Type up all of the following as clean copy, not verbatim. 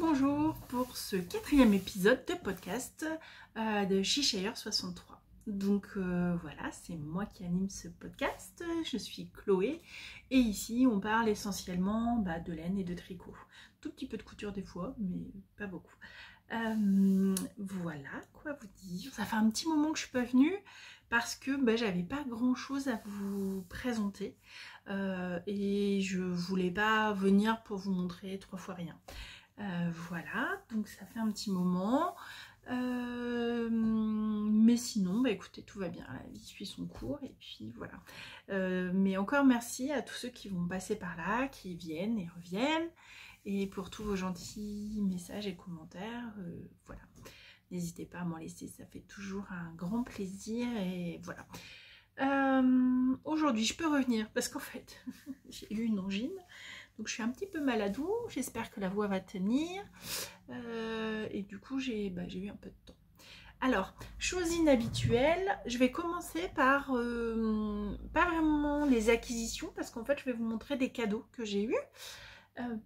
Bonjour pour ce 4e épisode de podcast de Cheshire 63. Donc voilà, c'est moi qui anime ce podcast, je suis Chloé et ici on parle essentiellement de laine et de tricot. Tout petit peu de couture des fois, mais pas beaucoup. Voilà, quoi vous dire. Ça fait un petit moment que je suis pas venue parce que j'avais pas grand chose à vous présenter et je voulais pas venir pour vous montrer 3 fois rien. Voilà, donc ça fait un petit moment. Mais sinon, écoutez, tout va bien, la vie suit son cours et puis voilà. Mais encore merci à tous ceux qui vont passer par là, qui viennent et reviennent, et pour tous vos gentils messages et commentaires. Voilà, n'hésitez pas à m'en laisser, ça fait toujours un grand plaisir et voilà. Aujourd'hui, je peux revenir parce qu'en fait, j'ai eu une angine. Donc je suis un petit peu maladou, j'espère que la voix va tenir. Et du coup, j'ai eu un peu de temps. Alors, chose inhabituelle, je vais commencer par, pas vraiment les acquisitions, parce qu'en fait, je vais vous montrer des cadeaux que j'ai eus.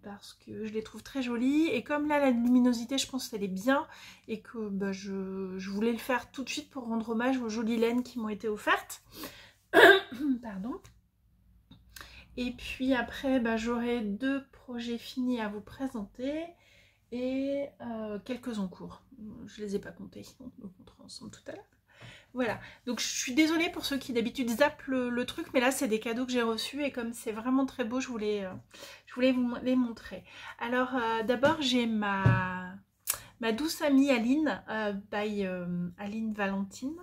Parce que je les trouve très jolis. Et comme là, la luminosité, je pense qu'elle est bien. Et que je voulais le faire tout de suite pour rendre hommage aux jolies laines qui m'ont été offertes. Pardon. Et puis après, j'aurai 2 projets finis à vous présenter et quelques en cours. Je les ai pas comptés, on le montrera ensemble tout à l'heure. Voilà, donc je suis désolée pour ceux qui d'habitude zappent le truc, mais là c'est des cadeaux que j'ai reçus et comme c'est vraiment très beau, je voulais vous les montrer. Alors d'abord j'ai ma douce amie Aline, Aline Valentin,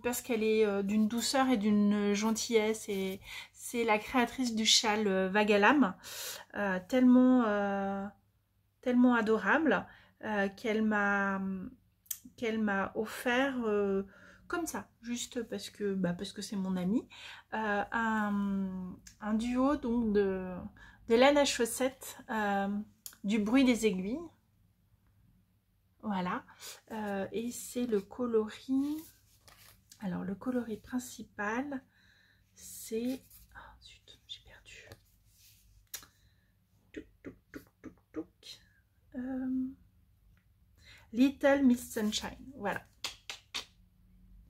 parce qu'elle est d'une douceur et d'une gentillesse, et c'est la créatrice du châle Vague à l'âme, tellement adorable, qu'elle m'a offert comme ça, juste parce que c'est mon amie, un duo donc de laine à chaussettes, du bruit des aiguilles. Voilà, et c'est le coloris. Alors le coloris principal, c'est... Oh zut, j'ai perdu. Little Miss Sunshine, voilà.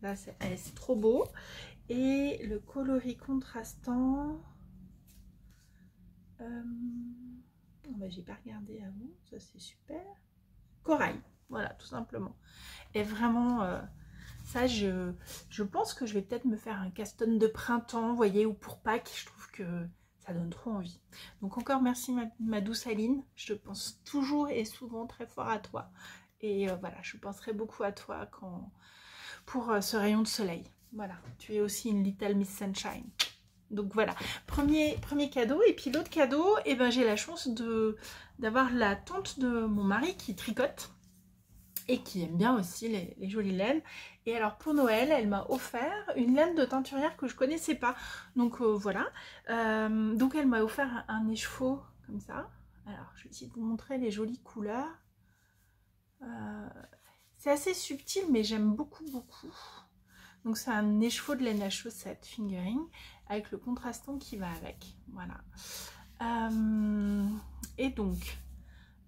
Là c'est trop beau. Et le coloris contrastant... j'ai pas regardé avant, ça c'est super. Corail, voilà, tout simplement. Et vraiment, ça, je pense que je vais peut-être me faire un caston de printemps, vous voyez, ou pour Pâques. Je trouve que ça donne trop envie. Donc encore merci ma douce Aline. Je pense toujours et souvent très fort à toi. Et voilà, je penserai beaucoup à toi pour ce rayon de soleil. Voilà, tu es aussi une Little Miss Sunshine. Donc voilà, premier cadeau. Et puis l'autre cadeau, j'ai la chance d'avoir la tante de mon mari qui tricote et qui aime bien aussi les jolies laines. Et alors pour Noël, elle m'a offert une laine de teinturière que je connaissais pas. Donc voilà, donc elle m'a offert un écheveau comme ça. Alors je vais essayer de vous montrer les jolies couleurs. C'est assez subtil, mais j'aime beaucoup. Donc c'est un écheveau de laine à chaussettes fingering avec le contrastant qui va avec. Voilà. Et donc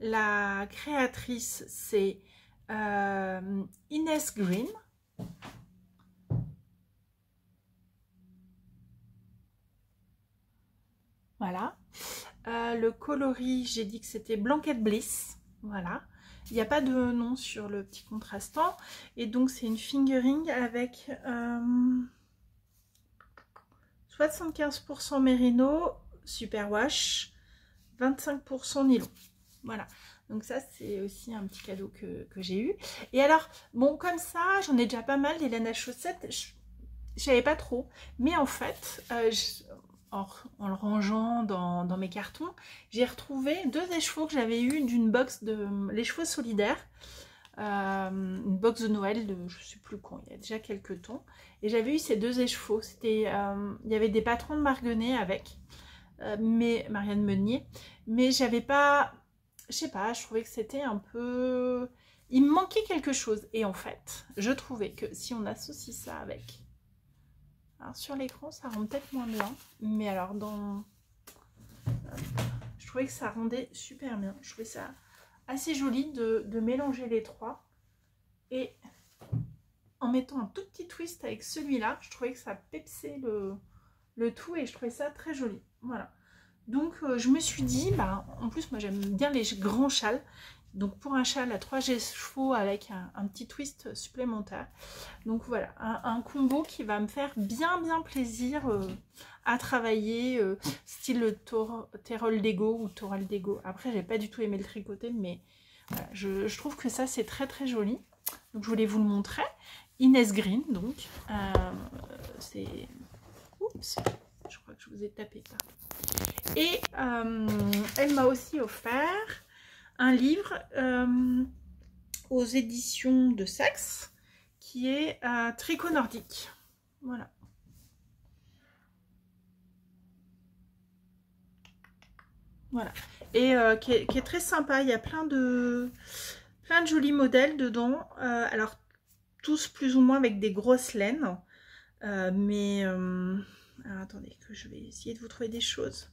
la créatrice c'est Inès Green. Voilà. Le coloris, j'ai dit que c'était Blanket Bliss. Voilà. Il n'y a pas de nom sur le petit contrastant. Et donc, c'est une fingering avec 75% mérino, superwash, 25% nylon. Voilà. Donc ça, c'est aussi un petit cadeau que j'ai eu. Et alors, bon, comme ça, j'en ai déjà pas mal des laines à chaussettes. Je savais pas trop. Mais en fait, en le rangeant dans mes cartons, j'ai retrouvé 2 écheveaux que j'avais eu d'une box de l'écheveau solidaire. Une box de Noël de je sais plus quand, il y a déjà quelques temps. Et j'avais eu ces 2 écheveaux. C'était, il y avait des patrons de Marguenet avec, Marianne Meunier. Mais j'avais pas... Je sais pas, je trouvais que c'était un peu... Il me manquait quelque chose. Et en fait, je trouvais que si on associe ça avec... Alors sur l'écran, ça rend peut-être moins bien. Mais alors je trouvais que ça rendait super bien. Je trouvais ça assez joli de mélanger les trois. Et en mettant un tout petit twist avec celui-là, je trouvais que ça pepsait le tout et je trouvais ça très joli. Voilà. Donc je me suis dit, bah, en plus moi j'aime bien les grands châles. Donc pour un châle à 3 chevaux avec un petit twist supplémentaire. Donc voilà, un combo qui va me faire bien plaisir à travailler, style Terol Dego ou Toral Dego. Après j'ai pas du tout aimé le tricoter, mais voilà, je trouve que ça c'est très joli. Donc je voulais vous le montrer. Inès Green, donc c'est... Oups, je crois que je vous ai tapé ça. Et elle m'a aussi offert un livre aux éditions de Saxe qui est Tricot nordique. Voilà. Voilà. Et qui est très sympa. Il y a plein de jolis modèles dedans. Alors, tous plus ou moins avec des grosses laines. Alors, attendez, que je vais essayer de vous trouver des choses.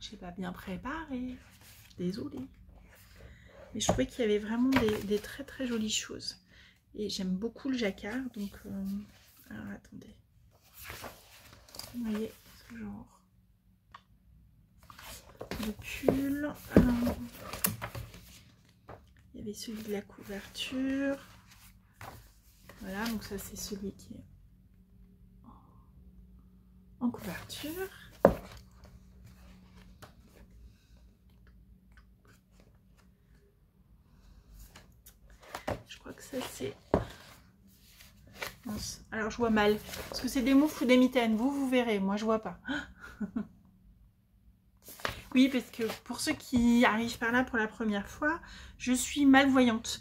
J'ai pas bien préparé. Désolée. Mais je trouvais qu'il y avait vraiment des très jolies choses. Et j'aime beaucoup le jacquard. Donc, alors attendez. Vous voyez ce genre de pull. Il y avait celui de la couverture. Voilà, donc ça c'est celui qui est en couverture. Je crois que ça c'est... Alors je vois mal. Parce que c'est des moufles ou des mitaines. Vous verrez. Moi je vois pas. Oui, parce que pour ceux qui arrivent par là pour la première fois, je suis malvoyante.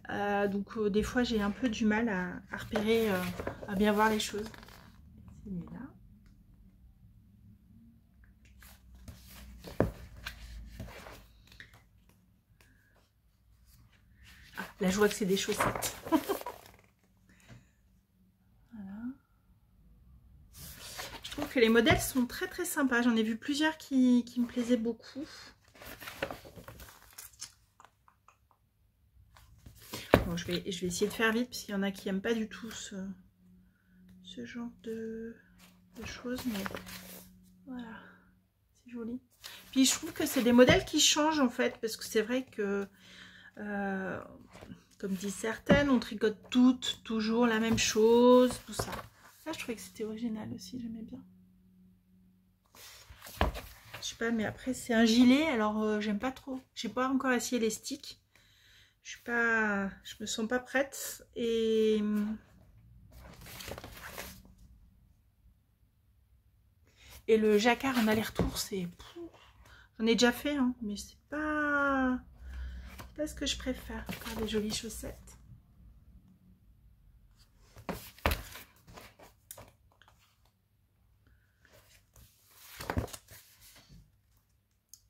Donc des fois j'ai un peu du mal à repérer, à bien voir les choses. Celui-là. Ah, là je vois que c'est des chaussettes. Voilà. Je trouve que les modèles sont très sympas. J'en ai vu plusieurs qui me plaisaient beaucoup. Bon, je vais essayer de faire vite parce qu'il y en a qui n'aiment pas du tout ce genre de choses, mais voilà, c'est joli. Puis je trouve que c'est des modèles qui changent en fait, parce que c'est vrai que, comme disent certaines, on tricote toutes, toujours la même chose, tout ça. Ça, je trouvais que c'était original aussi, j'aimais bien. Je sais pas, mais après c'est un gilet, alors j'aime pas trop. J'ai pas encore essayé les sticks. Je me sens pas prête et le jacquard en aller-retour, c'est... J'en ai déjà fait, hein, mais c'est pas ce que je préfère. Encore des jolies chaussettes.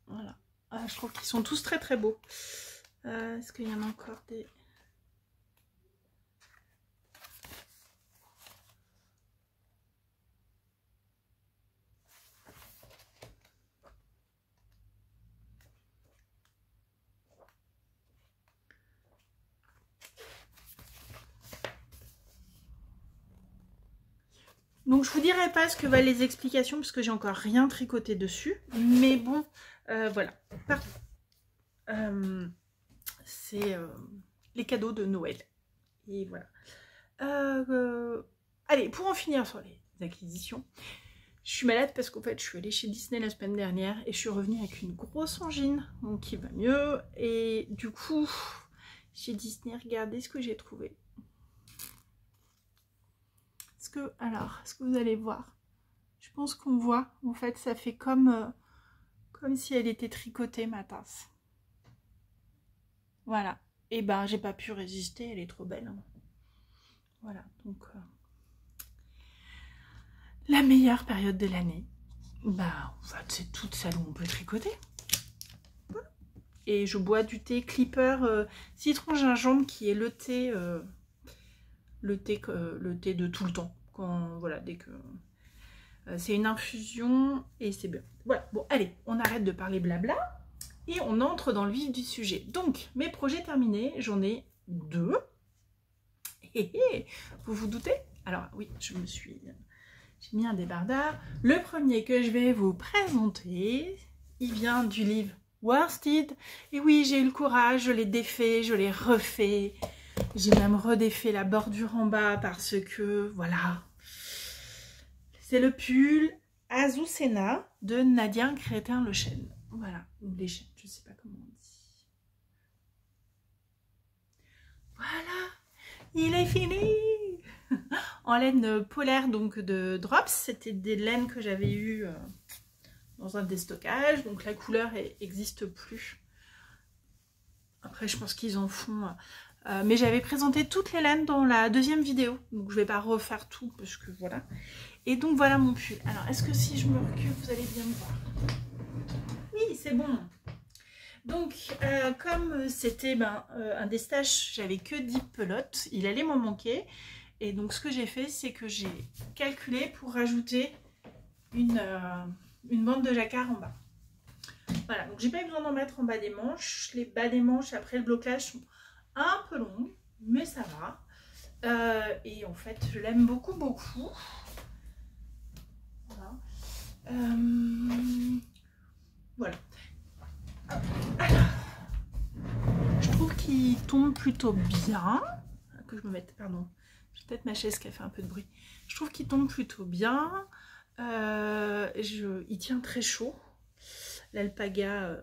Voilà. Ah, je trouve qu'ils sont tous très beaux. Est-ce qu'il y en a encore des... Donc je vous dirai pas ce que valent les explications parce que j'ai encore rien tricoté dessus. Mais bon, voilà. C'est les cadeaux de Noël. Et voilà. Allez, pour en finir sur les acquisitions, je suis malade parce qu'en fait je suis allée chez Disney la semaine dernière et je suis revenue avec une grosse angine, donc qui va mieux. Et du coup, chez Disney, regardez ce que j'ai trouvé. Est-ce que vous allez voir? Je pense qu'on voit, en fait ça fait comme si elle était tricotée ma tasse. Voilà. Et ben j'ai pas pu résister, elle est trop belle. Hein. Voilà, donc la meilleure période de l'année. Bah en fait c'est toute celle où on peut tricoter. Voilà. Et je bois du thé Clipper citron gingembre qui est le thé de tout le temps. Quand, voilà, dès que C'est une infusion et c'est bien. Voilà, bon allez, on arrête de parler blabla et on entre dans le vif du sujet. Donc, mes projets terminés, j'en ai 2. Vous vous doutez? Alors oui, j'ai mis un débardeur. Le premier que je vais vous présenter, il vient du livre Worsted. Et oui, j'ai eu le courage, je l'ai défait, je l'ai refait. J'ai même redéfait la bordure en bas parce que, voilà. C'est le pull Azucena de Nadia Crétin-Lechaine. Voilà, ou Lechaine, je ne sais pas comment on dit. Voilà, il est fini. En laine polaire, donc de Drops. C'était des laines que j'avais eues dans un déstockage. Donc la couleur n'existe plus. Après, je pense qu'ils en font... mais j'avais présenté toutes les laines dans la deuxième vidéo. Donc je ne vais pas refaire tout parce que voilà. Et donc voilà mon pull. Alors est-ce que si je me recule, vous allez bien me voir? Oui, c'est bon. Donc comme c'était un des stages, j'avais que 10 pelotes. Il allait m'en manquer. Et donc ce que j'ai fait, c'est que j'ai calculé pour rajouter une bande de jacquard en bas. Voilà, donc j'ai pas eu besoin d'en mettre en bas des manches. Les bas des manches après le blocage sont un peu longues, mais ça va. Et en fait, je l'aime beaucoup, beaucoup. Voilà. Voilà. Alors, je trouve qu'il tombe plutôt bien. Que je me mette, pardon. J'ai peut-être ma chaise qui a fait un peu de bruit. Je trouve qu'il tombe plutôt bien. Il tient très chaud. L'alpaga,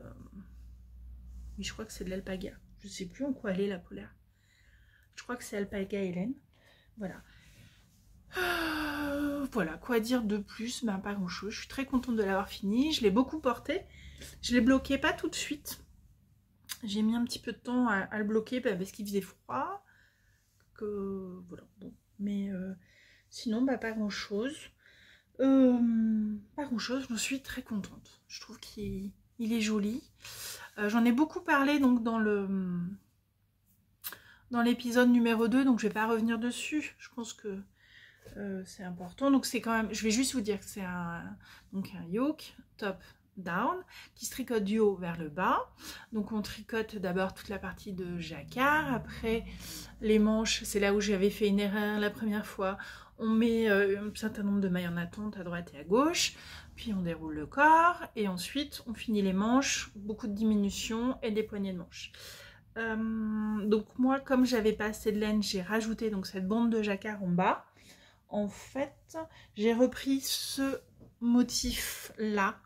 oui, je crois que c'est de l'alpaga. Je ne sais plus en quoi elle est la polaire. Je crois que c'est alpaga et laine. Voilà. Voilà, quoi dire de plus? Ben, pas grand chose. Je suis très contente de l'avoir fini. Je l'ai beaucoup porté. Je l'ai bloqué pas tout de suite. J'ai mis un petit peu de temps à le bloquer parce qu'il faisait froid. Voilà, bon. Mais sinon, bah, pas grand chose. Pas grand chose, je suis très contente. Je trouve qu'il est joli. J'en ai beaucoup parlé donc dans l'épisode numéro 2, donc je vais pas revenir dessus. Je pense que c'est important. Donc c'est quand même, je vais juste vous dire que c'est un yoke top down qui se tricote du haut vers le bas. Donc on tricote d'abord toute la partie de jacquard. Après les manches, c'est là où j'avais fait une erreur la première fois. On met un certain nombre de mailles en attente à droite et à gauche, puis on déroule le corps et ensuite on finit les manches, beaucoup de diminutions et des poignées de manches. Donc moi, comme j'avais pas assez de laine, j'ai rajouté donc cette bande de jacquard en bas. En fait, j'ai repris ce motif là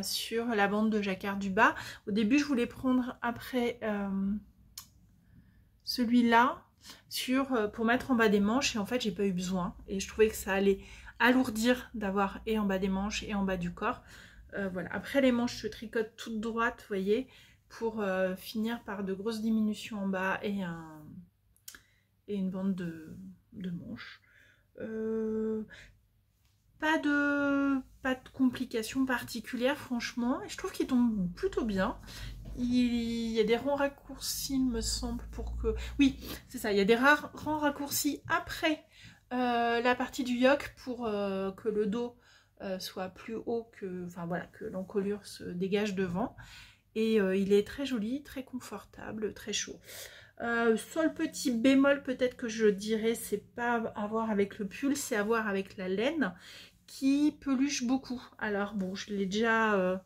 sur la bande de jacquard du bas. Au début, je voulais prendre après celui-là pour mettre en bas des manches et en fait j'ai pas eu besoin et je trouvais que ça allait alourdir d'avoir et en bas des manches et en bas du corps. Voilà, après les manches je tricote toutes droites, vous voyez, pour finir par de grosses diminutions en bas et une bande de manches. Pas de complications particulières franchement, et je trouve qu'il tombe plutôt bien. Il y a des rangs raccourcis, il me semble, pour que... Oui, c'est ça, il y a des rangs raccourcis après la partie du yoke pour que le dos soit plus haut que... Enfin voilà, que l'encolure se dégage devant. Et il est très joli, très confortable, très chaud. Seul petit bémol peut-être que je dirais, c'est pas à voir avec le pull, c'est à voir avec la laine qui peluche beaucoup. Alors bon, je l'ai déjà...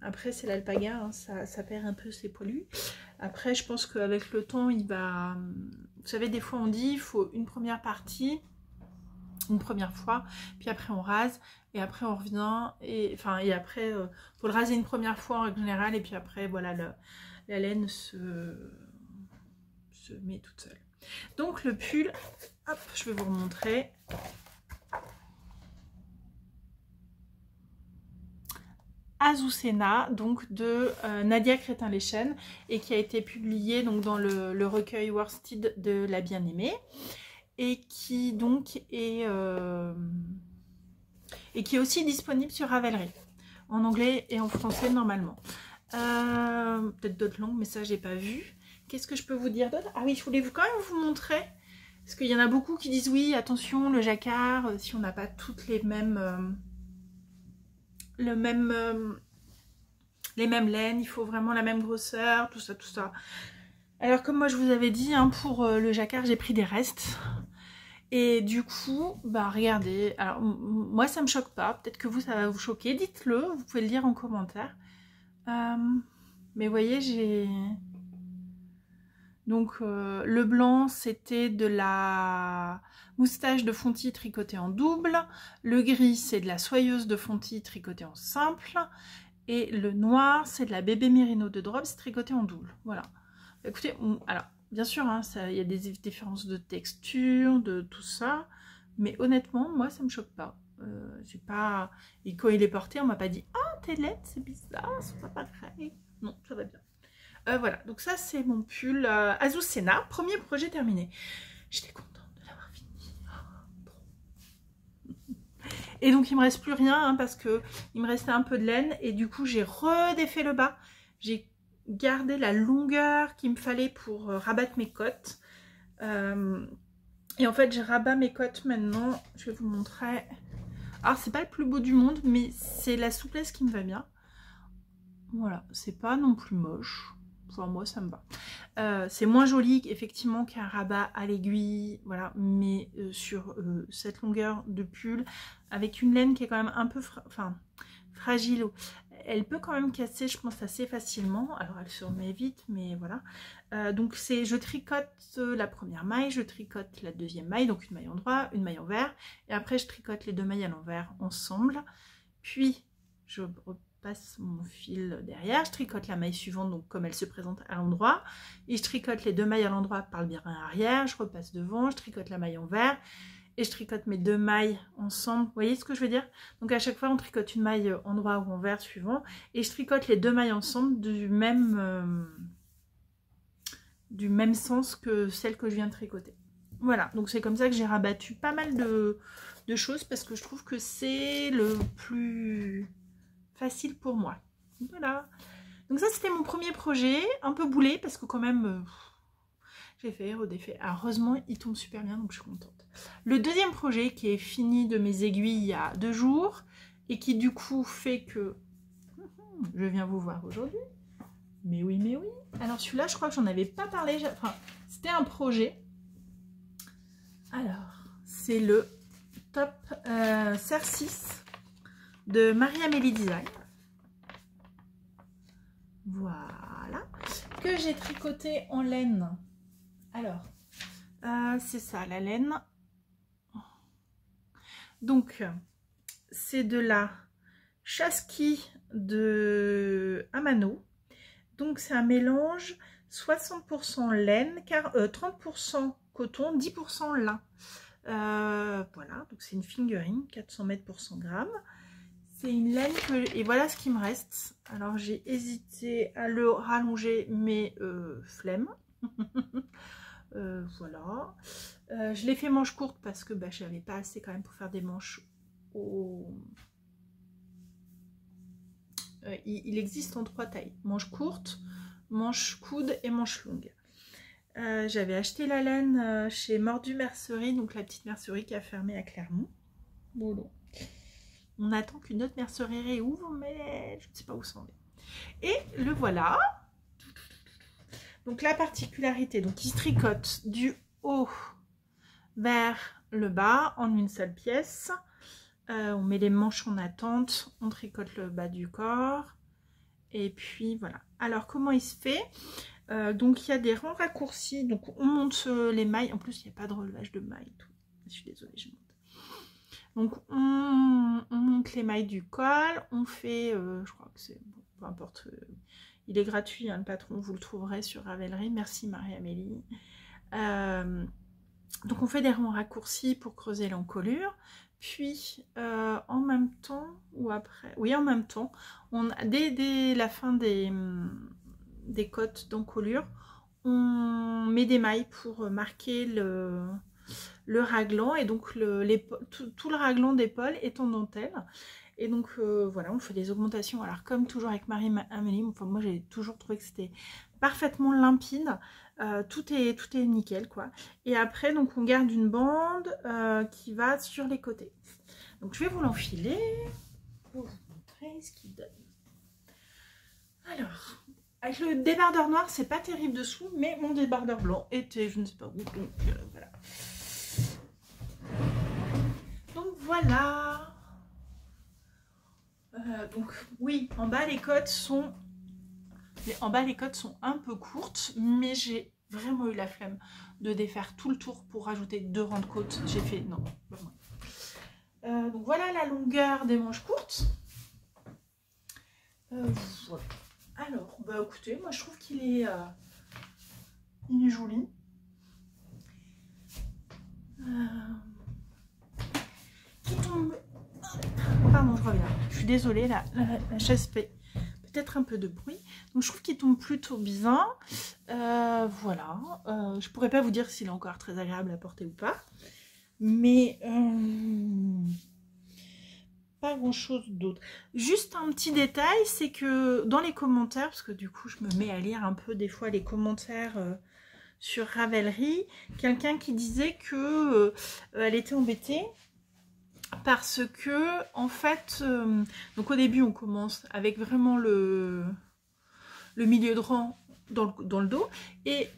après c'est l'alpaga, hein, ça perd un peu ses poilus. Après je pense qu'avec le temps il va... Vous savez, des fois on dit il faut une première partie, une première fois, puis après on rase, et après on revient, et après faut le raser une première fois en règle générale, et puis après voilà, la laine se met toute seule. Donc le pull, hop, je vais vous remontrer. Azucena, donc de Nadia Crétin-Lechaine, et qui a été publié donc dans le recueil Worsted de la bien-aimée, et qui donc est aussi disponible sur Ravelry en anglais et en français normalement. Peut-être d'autres langues, mais ça j'ai pas vu. Qu'est-ce que je peux vous dire d'autre? Ah oui, je voulais quand même vous montrer Parce qu'il y en a beaucoup qui disent oui, attention, le jacquard, si on n'a pas toutes les mêmes... les mêmes laines, il faut vraiment la même grosseur, tout ça, tout ça. Alors comme moi je vous avais dit, hein, pour le jacquard, j'ai pris des restes. Et du coup, bah regardez, alors moi ça me choque pas, peut-être que vous ça va vous choquer, dites-le, vous pouvez le dire en commentaire. Mais vous voyez, j'ai... Donc le blanc c'était de la moustache de Fonty tricotée en double, le gris c'est de la soyeuse de Fonty tricotée en simple, et le noir c'est de la bébé Merino de Drops tricotée en double, voilà. Écoutez, alors... Bien sûr, hein, il y a des différences de texture, de tout ça, mais honnêtement, moi, ça me choque pas. J'ai pas... Et quand il est porté, on m'a pas dit « Ah, t'es laide, c'est bizarre, c'est pas pareil. » Non, ça va bien. Voilà, donc ça, c'est mon pull Azucena, premier projet terminé. J'étais contente de l'avoir fini. Et donc, il me reste plus rien, hein, parce que il me restait un peu de laine, et du coup, j'ai redéfait le bas. J'ai garder la longueur qu'il me fallait pour rabattre mes côtes. Et en fait, je rabats mes côtes maintenant. Je vais vous montrer. Alors, c'est pas le plus beau du monde, mais c'est la souplesse qui me va bien. Voilà, c'est pas non plus moche. Enfin, moi, ça me va. C'est moins joli, effectivement, qu'un rabat à l'aiguille. Voilà, mais sur cette longueur de pull, avec une laine qui est quand même un peu fragile. Elle peut quand même casser, je pense, assez facilement. Alors, elle se remet vite, mais voilà. Donc, je tricote la première maille, je tricote la deuxième maille, donc une maille en droit, une maille envers. Et après, je tricote les deux mailles à l'envers ensemble. Puis, je repasse mon fil derrière. Je tricote la maille suivante, donc comme elle se présente à l'endroit. Et je tricote les deux mailles à l'endroit par le birin arrière. Je repasse devant, je tricote la maille envers. Et je tricote mes deux mailles ensemble. Vous voyez ce que je veux dire? Donc à chaque fois on tricote une maille endroit ou envers suivant. Et je tricote les deux mailles ensemble du même sens que celle que je viens de tricoter. Voilà, donc c'est comme ça que j'ai rabattu pas mal de choses parce que je trouve que c'est le plus facile pour moi. Voilà. Donc ça c'était mon premier projet, un peu boulé parce que quand même... j'ai fait, redéfait. Heureusement, il tombe super bien, donc je suis contente. Le deuxième projet qui est fini de mes aiguilles il y a 2 jours et qui du coup fait que je viens vous voir aujourd'hui. Mais oui, mais oui. Alors celui-là, je crois que j'en avais pas parlé. Enfin, c'était un projet. Alors, c'est le top Serre 6 de Marie-Amélie Design. Voilà. Que j'ai tricoté en laine. Alors, c'est ça, la laine. Donc, c'est de la Chasqui de Amano. Donc, c'est un mélange 60% laine, 30% coton, 10% lin. Voilà, donc c'est une fingering, 400 mètres pour 100 grammes. C'est une laine que... Et voilà ce qui me reste. Alors, j'ai hésité à le rallonger, mais flemme. Voilà. Je l'ai fait manche courte parce que je n'avais pas assez quand même pour faire des manches il existe en 3 tailles. Manche courte, manche coude et manche longue. J'avais acheté la laine chez Mordu Mercerie, donc la petite mercerie qui a fermé à Clermont. Bon, on attend qu'une autre mercerie réouvre, mais je ne sais pas où c'en est. Et le voilà. Donc la particularité, donc il se tricote du haut vers le bas en une seule pièce. On met les manches en attente, on tricote le bas du corps. Et puis voilà. Alors comment il se fait? Donc il y a des rangs raccourcis, donc on monte les mailles. En plus il n'y a pas de relevage de mailles. Tout. Je suis désolée, je monte. Donc on monte les mailles du col, on fait, je crois que c'est, bon, peu importe, il est gratuit, hein, le patron, vous le trouverez sur Ravelry. Merci Marie-Amélie. Donc on fait des rangs raccourcis pour creuser l'encolure. Puis en même temps, ou après, oui en même temps, on a, dès la fin des côtes d'encolure, on met des mailles pour marquer le raglan, et donc tout le raglan d'épaule est en dentelle. Et donc voilà, on fait des augmentations. Alors comme toujours avec Marie-Amélie, enfin, moi j'ai toujours trouvé que c'était parfaitement limpide. tout est nickel quoi. Et après donc on garde une bande qui va sur les côtés. Donc je vais vous l'enfiler pour vous montrer ce qu'il donne. Alors, avec le débardeur noir, c'est pas terrible dessous, mais mon débardeur blanc était je ne sais pas où, donc voilà. Donc voilà. Donc oui, en bas les côtes sont un peu courtes, mais j'ai vraiment eu la flemme de défaire tout le tour pour rajouter 2 rangs de côtes. J'ai fait non. Donc voilà la longueur des manches courtes. Voilà. Alors, bah écoutez, moi je trouve qu'il est joli. Qui tombe. Pardon, je reviens. Je suis désolée, la chaise fait peut-être un peu de bruit. Donc je trouve qu'il tombe plutôt bien. Voilà. Je pourrais pas vous dire s'il est encore très agréable à porter ou pas. Mais pas grand chose d'autre. Juste un petit détail, c'est que dans les commentaires, parce que du coup je me mets à lire un peu des fois les commentaires sur Ravelry, quelqu'un qui disait que elle était embêtée parce que en fait donc au début on commence avec vraiment le milieu de rang dans le dos et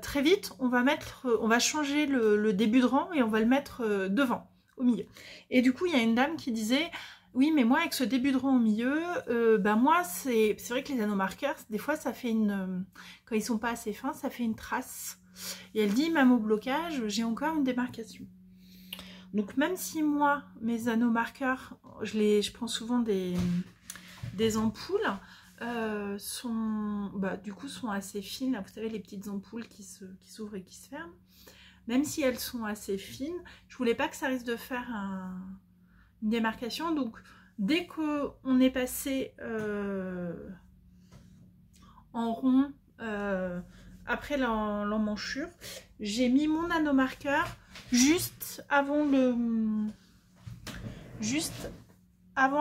très vite on va changer le début de rang et on va le mettre devant au milieu. Et du coup il y a une dame qui disait oui mais moi avec ce début de rang au milieu bah moi c'est vrai que les anneaux marqueurs des fois ça fait une quand ils sont pas assez fins ça fait une trace et elle dit même au blocage j'ai encore une démarcation. Donc même si moi mes anneaux marqueurs je prends souvent des ampoules du coup sont assez fines, vous savez les petites ampoules qui s'ouvrent et qui se ferment, même si elles sont assez fines, je voulais pas que ça risque de faire une démarcation, donc dès qu'on est passé en rond après l'emmanchure, j'ai mis mon anneau marqueur juste avant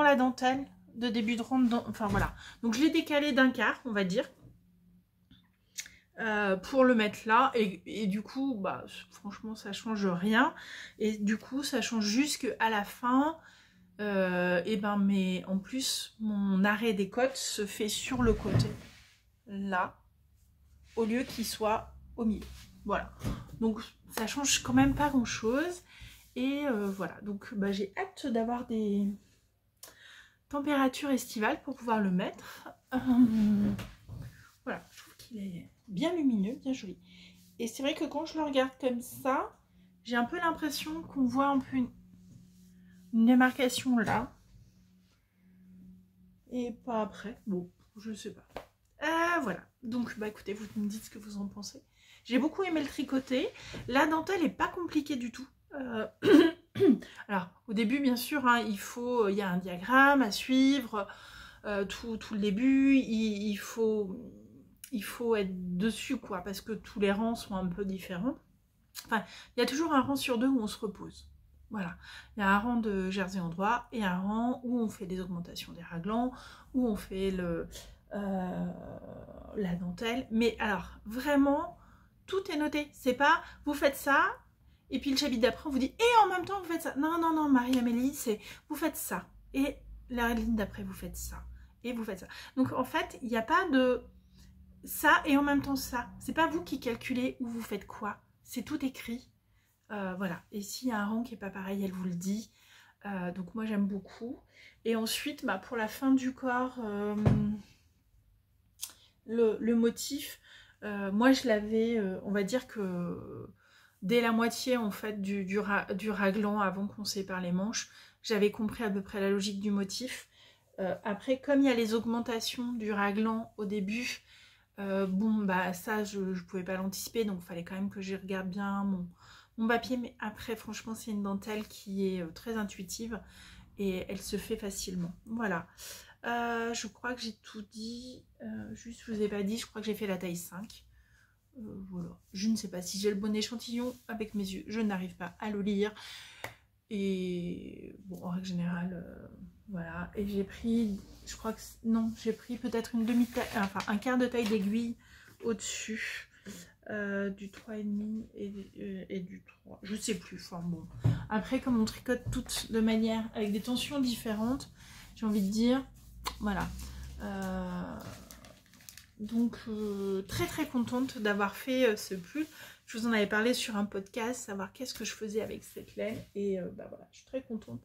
la dentelle de début de rang, enfin voilà, donc je l'ai décalé d'un quart on va dire pour le mettre là et du coup bah franchement ça change rien et du coup ça change juste qu'à la fin mais en plus mon arrêt des côtes se fait sur le côté là au lieu qu'il soit au milieu, voilà, donc ça change quand même pas grand chose et voilà, donc bah, j'ai hâte d'avoir des température estivale pour pouvoir le mettre. Voilà, je trouve qu'il est bien lumineux, bien joli. Et c'est vrai que quand je le regarde comme ça, j'ai un peu l'impression qu'on voit un peu une démarcation là. Et pas après. Bon, je sais pas. Voilà. Donc, bah écoutez, vous me dites ce que vous en pensez. J'ai beaucoup aimé le tricoter. La dentelle est pas compliquée du tout. Alors, au début, bien sûr, hein, il y a un diagramme à suivre, tout le début, il faut être dessus, quoi, parce que tous les rangs sont un peu différents. Enfin, il y a toujours un rang sur 2 où on se repose. Voilà. Il y a un rang de jersey en droit et un rang où on fait des augmentations des raglans, où on fait la dentelle. Mais alors, vraiment, tout est noté. C'est pas, vous faites ça, et puis le chapitre d'après, on vous dit, et en même temps, vous faites ça. Non, non, non, Marie-Amélie, c'est, vous faites ça. Et la ligne d'après, vous faites ça. Et vous faites ça. Donc, en fait, il n'y a pas de ça et en même temps ça. C'est pas vous qui calculez où vous faites quoi. C'est tout écrit. Voilà. Et s'il y a un rang qui n'est pas pareil, elle vous le dit. Donc, moi, j'aime beaucoup. Et ensuite, bah, pour la fin du corps, le motif, moi, je l'avais, on va dire que dès la moitié en fait du raglan avant qu'on sépare les manches, j'avais compris à peu près la logique du motif. Après, comme il y a les augmentations du raglan au début, bon bah ça je pouvais pas l'anticiper, donc il fallait quand même que je regarde bien mon papier, mais après franchement c'est une dentelle qui est très intuitive et elle se fait facilement. Voilà. Je crois que j'ai tout dit, juste je vous ai pas dit, je crois que j'ai fait la taille 5. Voilà, je ne sais pas si j'ai le bon échantillon avec mes yeux, je n'arrive pas à le lire et bon en règle générale voilà. Et j'ai pris, je crois que non, j'ai pris peut-être une demi-taille, enfin un quart de taille d'aiguille au dessus du 3,5 et du 3, je sais plus, enfin bon. Après, comme on tricote toutes de manière, avec des tensions différentes, j'ai envie de dire, voilà. Donc, très très contente d'avoir fait ce pull. Je vous en avais parlé sur un podcast, savoir qu'est-ce que je faisais avec cette laine. Et bah voilà, je suis très contente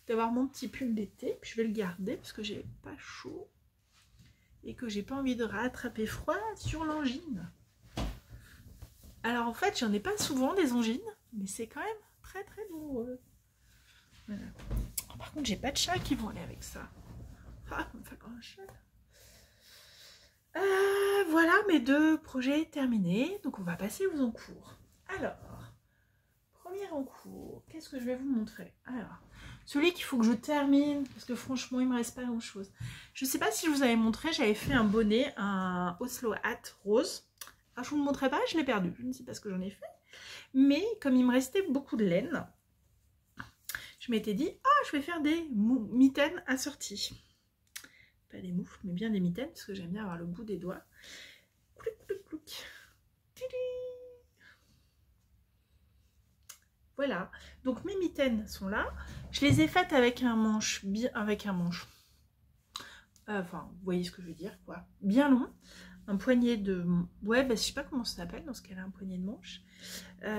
d'avoir mon petit pull d'été. Puis je vais le garder parce que j'ai pas chaud et que j'ai pas envie de rattraper froid sur l'angine. Alors en fait, j'en ai pas souvent des angines, mais c'est quand même très très douloureux. Voilà. Par contre, j'ai pas de chat qui vont aller avec ça. Ah, il me fait un chat. Voilà mes 2 projets terminés. Donc on va passer aux encours. Alors, premier encours, qu'est-ce que je vais vous montrer? Alors, celui qu'il faut que je termine, parce que franchement, il me reste pas grand-chose. Je sais pas si je vous avais montré, j'avais fait un bonnet, un Oslo hat rose. Alors, je vous le montrerai pas, je l'ai perdu. Je ne sais pas ce que j'en ai fait. Mais comme il me restait beaucoup de laine, je m'étais dit, ah, je vais faire des mitaines assorties. Pas des moufles, mais bien des mitaines, parce que j'aime bien avoir le bout des doigts. Clouc, clouc, clouc. Voilà, donc mes mitaines sont là. Je les ai faites avec un manche, enfin, vous voyez ce que je veux dire, quoi. Bien long, un poignet de... Ouais, bah, je sais pas comment ça s'appelle dans ce cas-là, un poignet de manche.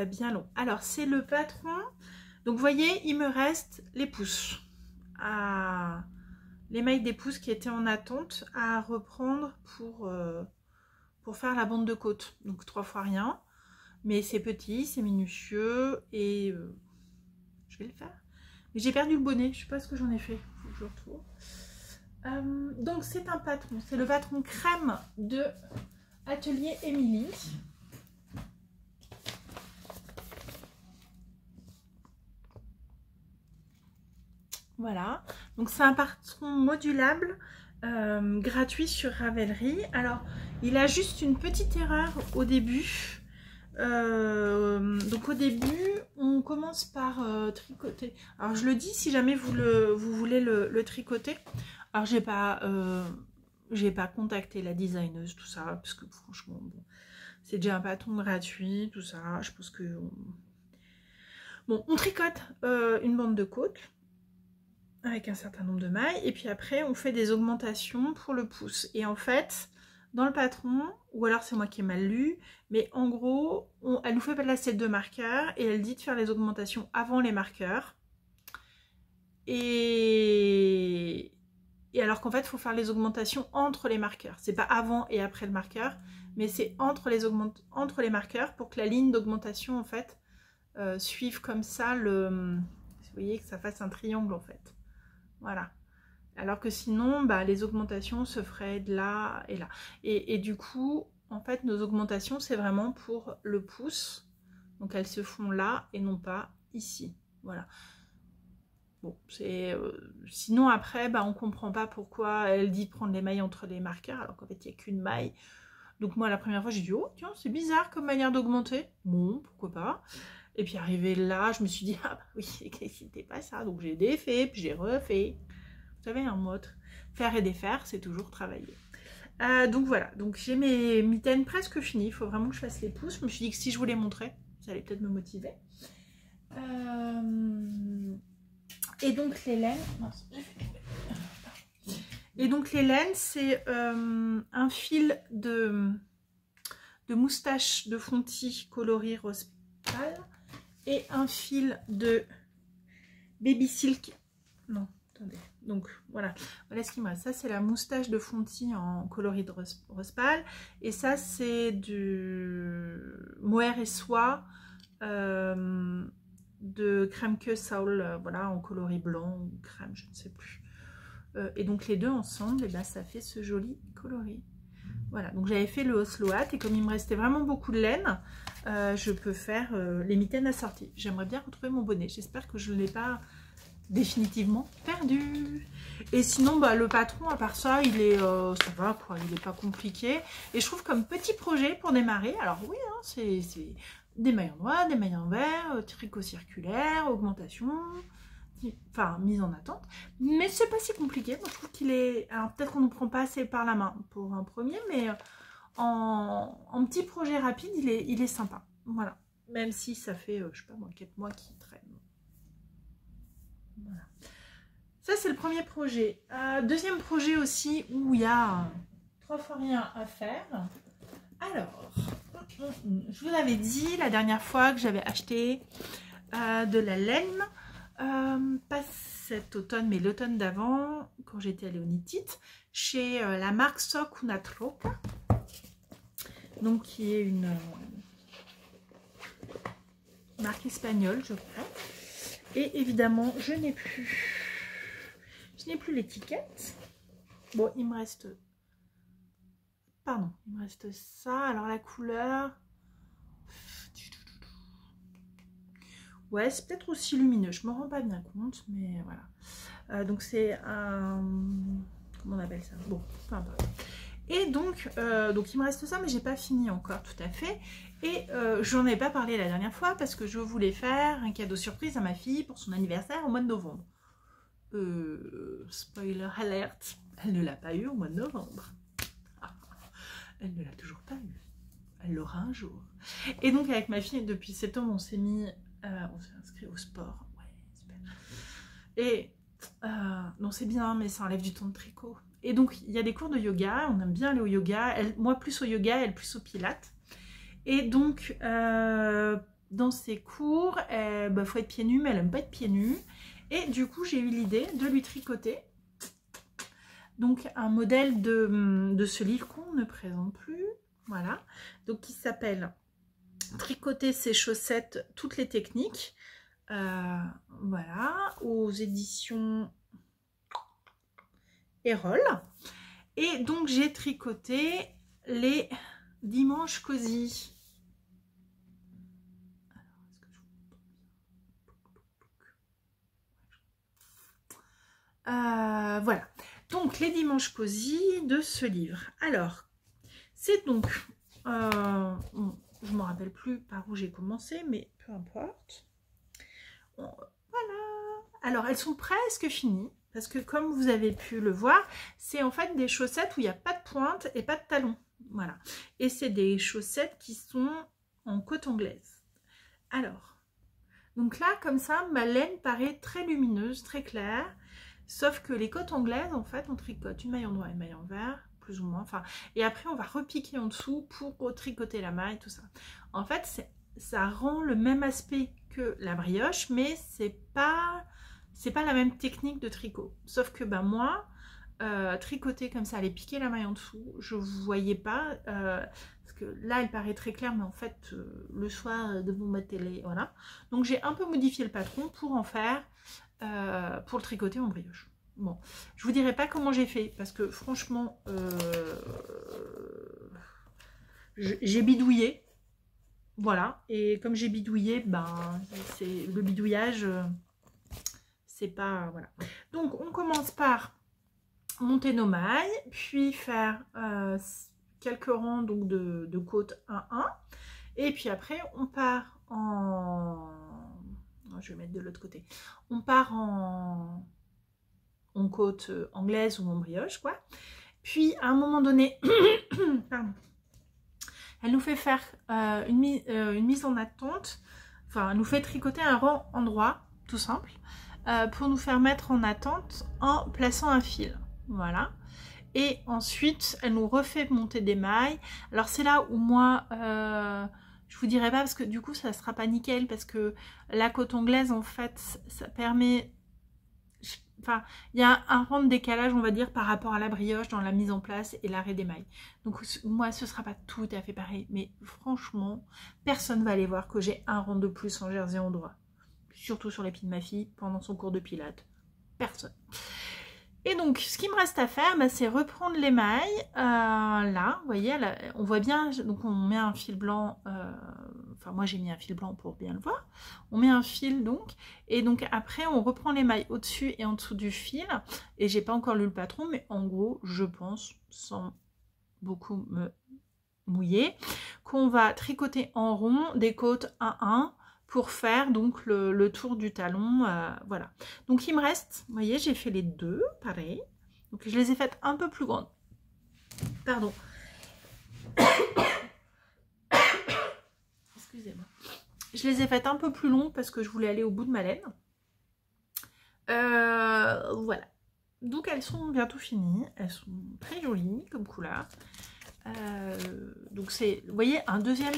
Bien long. Alors, c'est le patron. Donc, vous voyez, il me reste les pouces. Les mailles des pouces qui étaient en attente à reprendre pour faire la bande de côte. Donc, 3 fois rien. Mais c'est petit, c'est minutieux et je vais le faire. Mais j'ai perdu le bonnet, je sais pas ce que j'en ai fait. Il faut que je retrouve. Donc c'est un patron, c'est le patron crème de Atelier Émilie. Voilà, donc c'est un patron modulable, gratuit sur Ravelry. Alors il a juste une petite erreur au début. Donc au début on commence par tricoter. Alors je le dis si jamais vous voulez le tricoter. Alors j'ai pas contacté la designeuse, tout ça, parce que franchement bon, c'est déjà un patron gratuit, tout ça. Je pense que bon, on tricote une bande de côte avec un certain nombre de mailles et puis après on fait des augmentations pour le pouce. Et en fait dans le patron, ou alors c'est moi qui ai mal lu, mais en gros, elle nous fait placer 2 marqueurs et elle dit de faire les augmentations avant les marqueurs. Et alors qu'en fait, il faut faire les augmentations entre les marqueurs. C'est pas avant et après le marqueur, mais c'est entre les marqueurs pour que la ligne d'augmentation, en fait, suive comme ça vous voyez, que ça fasse un triangle, en fait. Voilà. Alors que sinon, bah, les augmentations se feraient de là et là. Et du coup, en fait, nos augmentations, c'est vraiment pour le pouce. Donc, elles se font là et non pas ici. Voilà. Bon, c'est... sinon, après, bah, on ne comprend pas pourquoi elle dit de prendre les mailles entre les marqueurs, alors qu'en fait, il n'y a qu'une maille. Donc, moi, la première fois, j'ai dit, oh, tiens, c'est bizarre comme manière d'augmenter. Bon, pourquoi pas. Et puis, arrivé là, je me suis dit, ah bah oui, c'était pas ça. Donc, j'ai défait, puis j'ai refait. Vous savez, un mot, faire et défaire, c'est toujours travailler. Donc voilà, donc j'ai mes mitaines presque finies. Il faut vraiment que je fasse les pouces. Je me suis dit que si je vous les montrais, ça allait peut-être me motiver. Et donc les laines... Et donc les laines, c'est un fil de moustache de Fonty coloris rose pâle et un fil de baby silk. Non, attendez. Donc voilà ce qui me reste. Ça c'est la moustache de Fonty en coloris de rose pâle. Et ça c'est du mohair et soie de crème que Saul, voilà, en coloris blanc ou crème, je ne sais plus. Et donc les deux ensemble, et ben, ça fait ce joli coloris. Voilà, donc j'avais fait le Oslo hat et comme il me restait vraiment beaucoup de laine, je peux faire les mitaines assorties. J'aimerais bien retrouver mon bonnet. J'espère que je ne l'ai pas définitivement perdu. Et sinon, bah, le patron, à part ça, il est, ça va quoi, il n'est pas compliqué. Et je trouve comme petit projet pour démarrer, alors oui, hein, c'est des mailles en noir, des mailles en vert, tricot circulaire, augmentation, enfin mise en attente. Mais c'est pas si compliqué. Moi, je trouve qu'il est, alors peut-être qu'on ne prend pas assez par la main pour un premier, mais en petit projet rapide, il est sympa. Voilà. Même si ça fait, je sais pas moi, 4 mois qu'il traîne. Voilà. Ça, c'est le premier projet. Deuxième projet aussi où il y a 3 fois rien à faire. Alors, je vous avais dit la dernière fois que j'avais acheté de la laine, pas cet automne, mais l'automne d'avant, quand j'étais allée au Nitite, chez la marque Soc Una Troca, donc qui est une marque espagnole, je crois. Et évidemment, je n'ai plus l'étiquette. Bon, il me reste... Pardon, il me reste ça. Alors la couleur... Ouais, c'est peut-être aussi lumineux. Je ne me rends pas bien compte, mais voilà. Donc c'est un... Comment on appelle ça? Bon, peu importe. Et donc il me reste ça, mais j'ai pas fini encore tout à fait. Et j'en ai pas parlé la dernière fois parce que je voulais faire un cadeau surprise à ma fille pour son anniversaire au mois de novembre. Spoiler alert, elle ne l'a pas eu au mois de novembre. Elle ne l'a toujours pas eu. Elle l'aura un jour. Et donc avec ma fille, depuis septembre, on s'est inscrit au sport. Ouais, super. Et non, c'est bien, mais ça enlève du temps de tricot. Et donc il y a des cours de yoga, on aime bien aller au yoga. Moi plus au yoga, elle plus au pilates. Et donc dans ces cours, faut être pieds nus, mais elle n'aime pas être pieds nus. Et du coup, j'ai eu l'idée de lui tricoter donc un modèle de ce livre qu'on ne présente plus. Voilà. Donc, qui s'appelle Tricoter ses chaussettes, toutes les techniques. Voilà. Aux éditions Erol. Et donc, j'ai tricoté les dimanches cosy. Voilà, donc les dimanches cosy de ce livre. Alors, c'est donc, bon, je ne me rappelle plus par où j'ai commencé, mais peu importe. Voilà, alors elles sont presque finies, parce que comme vous avez pu le voir, c'est en fait des chaussettes où il n'y a pas de pointe et pas de talons. Voilà, et c'est des chaussettes qui sont en côte anglaise. Alors, donc là, comme ça, ma laine paraît très lumineuse, très claire. Sauf que les côtes anglaises, en fait, on tricote une maille en noir et une maille en vert, plus ou moins. Enfin, et après, on va repiquer en dessous pour tricoter la maille, tout ça. En fait, ça rend le même aspect que la brioche, mais c'est pas la même technique de tricot. Sauf que moi, tricoter comme ça, aller piquer la maille en dessous, je ne voyais pas. Parce que là, elle paraît très claire, mais en fait, le soir, devant ma télé, voilà. Donc, j'ai un peu modifié le patron pour en faire... pour le tricoter en brioche. Bon, je vous dirai pas comment j'ai fait parce que franchement j'ai bidouillé, voilà, et comme j'ai bidouillé, c'est le bidouillage, c'est pas, voilà. Donc on commence par monter nos mailles, puis faire quelques rangs donc de côte 1-1, et puis après on part en... Je vais mettre de l'autre côté. On part en côte anglaise ou en brioche, quoi. Puis, à un moment donné, pardon, elle nous fait faire une mise en attente. Enfin, elle nous fait tricoter un rang endroit, tout simple, pour nous faire mettre en attente en plaçant un fil. Voilà. Et ensuite, elle nous refait monter des mailles. Alors, c'est là où moi... je vous dirai pas parce que du coup ça sera pas nickel parce que la côte anglaise en fait ça permet, enfin il y a un rang de décalage on va dire par rapport à la brioche dans la mise en place et l'arrêt des mailles. Donc moi ce sera pas tout à fait pareil, mais franchement personne va aller voir que j'ai un rang de plus en jersey endroit, surtout sur les pieds de ma fille pendant son cours de pilates, personne. Et donc, ce qui me reste à faire, c'est reprendre les mailles. Là, vous voyez, là, on voit bien, donc on met un fil blanc, enfin moi j'ai mis un fil blanc pour bien le voir. On met un fil donc, et donc après on reprend les mailles au-dessus et en dessous du fil. Et j'ai pas encore lu le patron, mais en gros, je pense, sans beaucoup me mouiller, qu'on va tricoter en rond des côtes 1-1. Pour faire donc le tour du talon, voilà. Donc il me reste, vous voyez, j'ai fait les deux, pareil. Donc je les ai faites un peu plus grandes. Pardon. Excusez-moi. Je les ai faites un peu plus longues parce que je voulais aller au bout de ma laine. Voilà. Donc elles sont bientôt finies. Elles sont très jolies comme couleur. Donc c'est, vous voyez, un deuxième.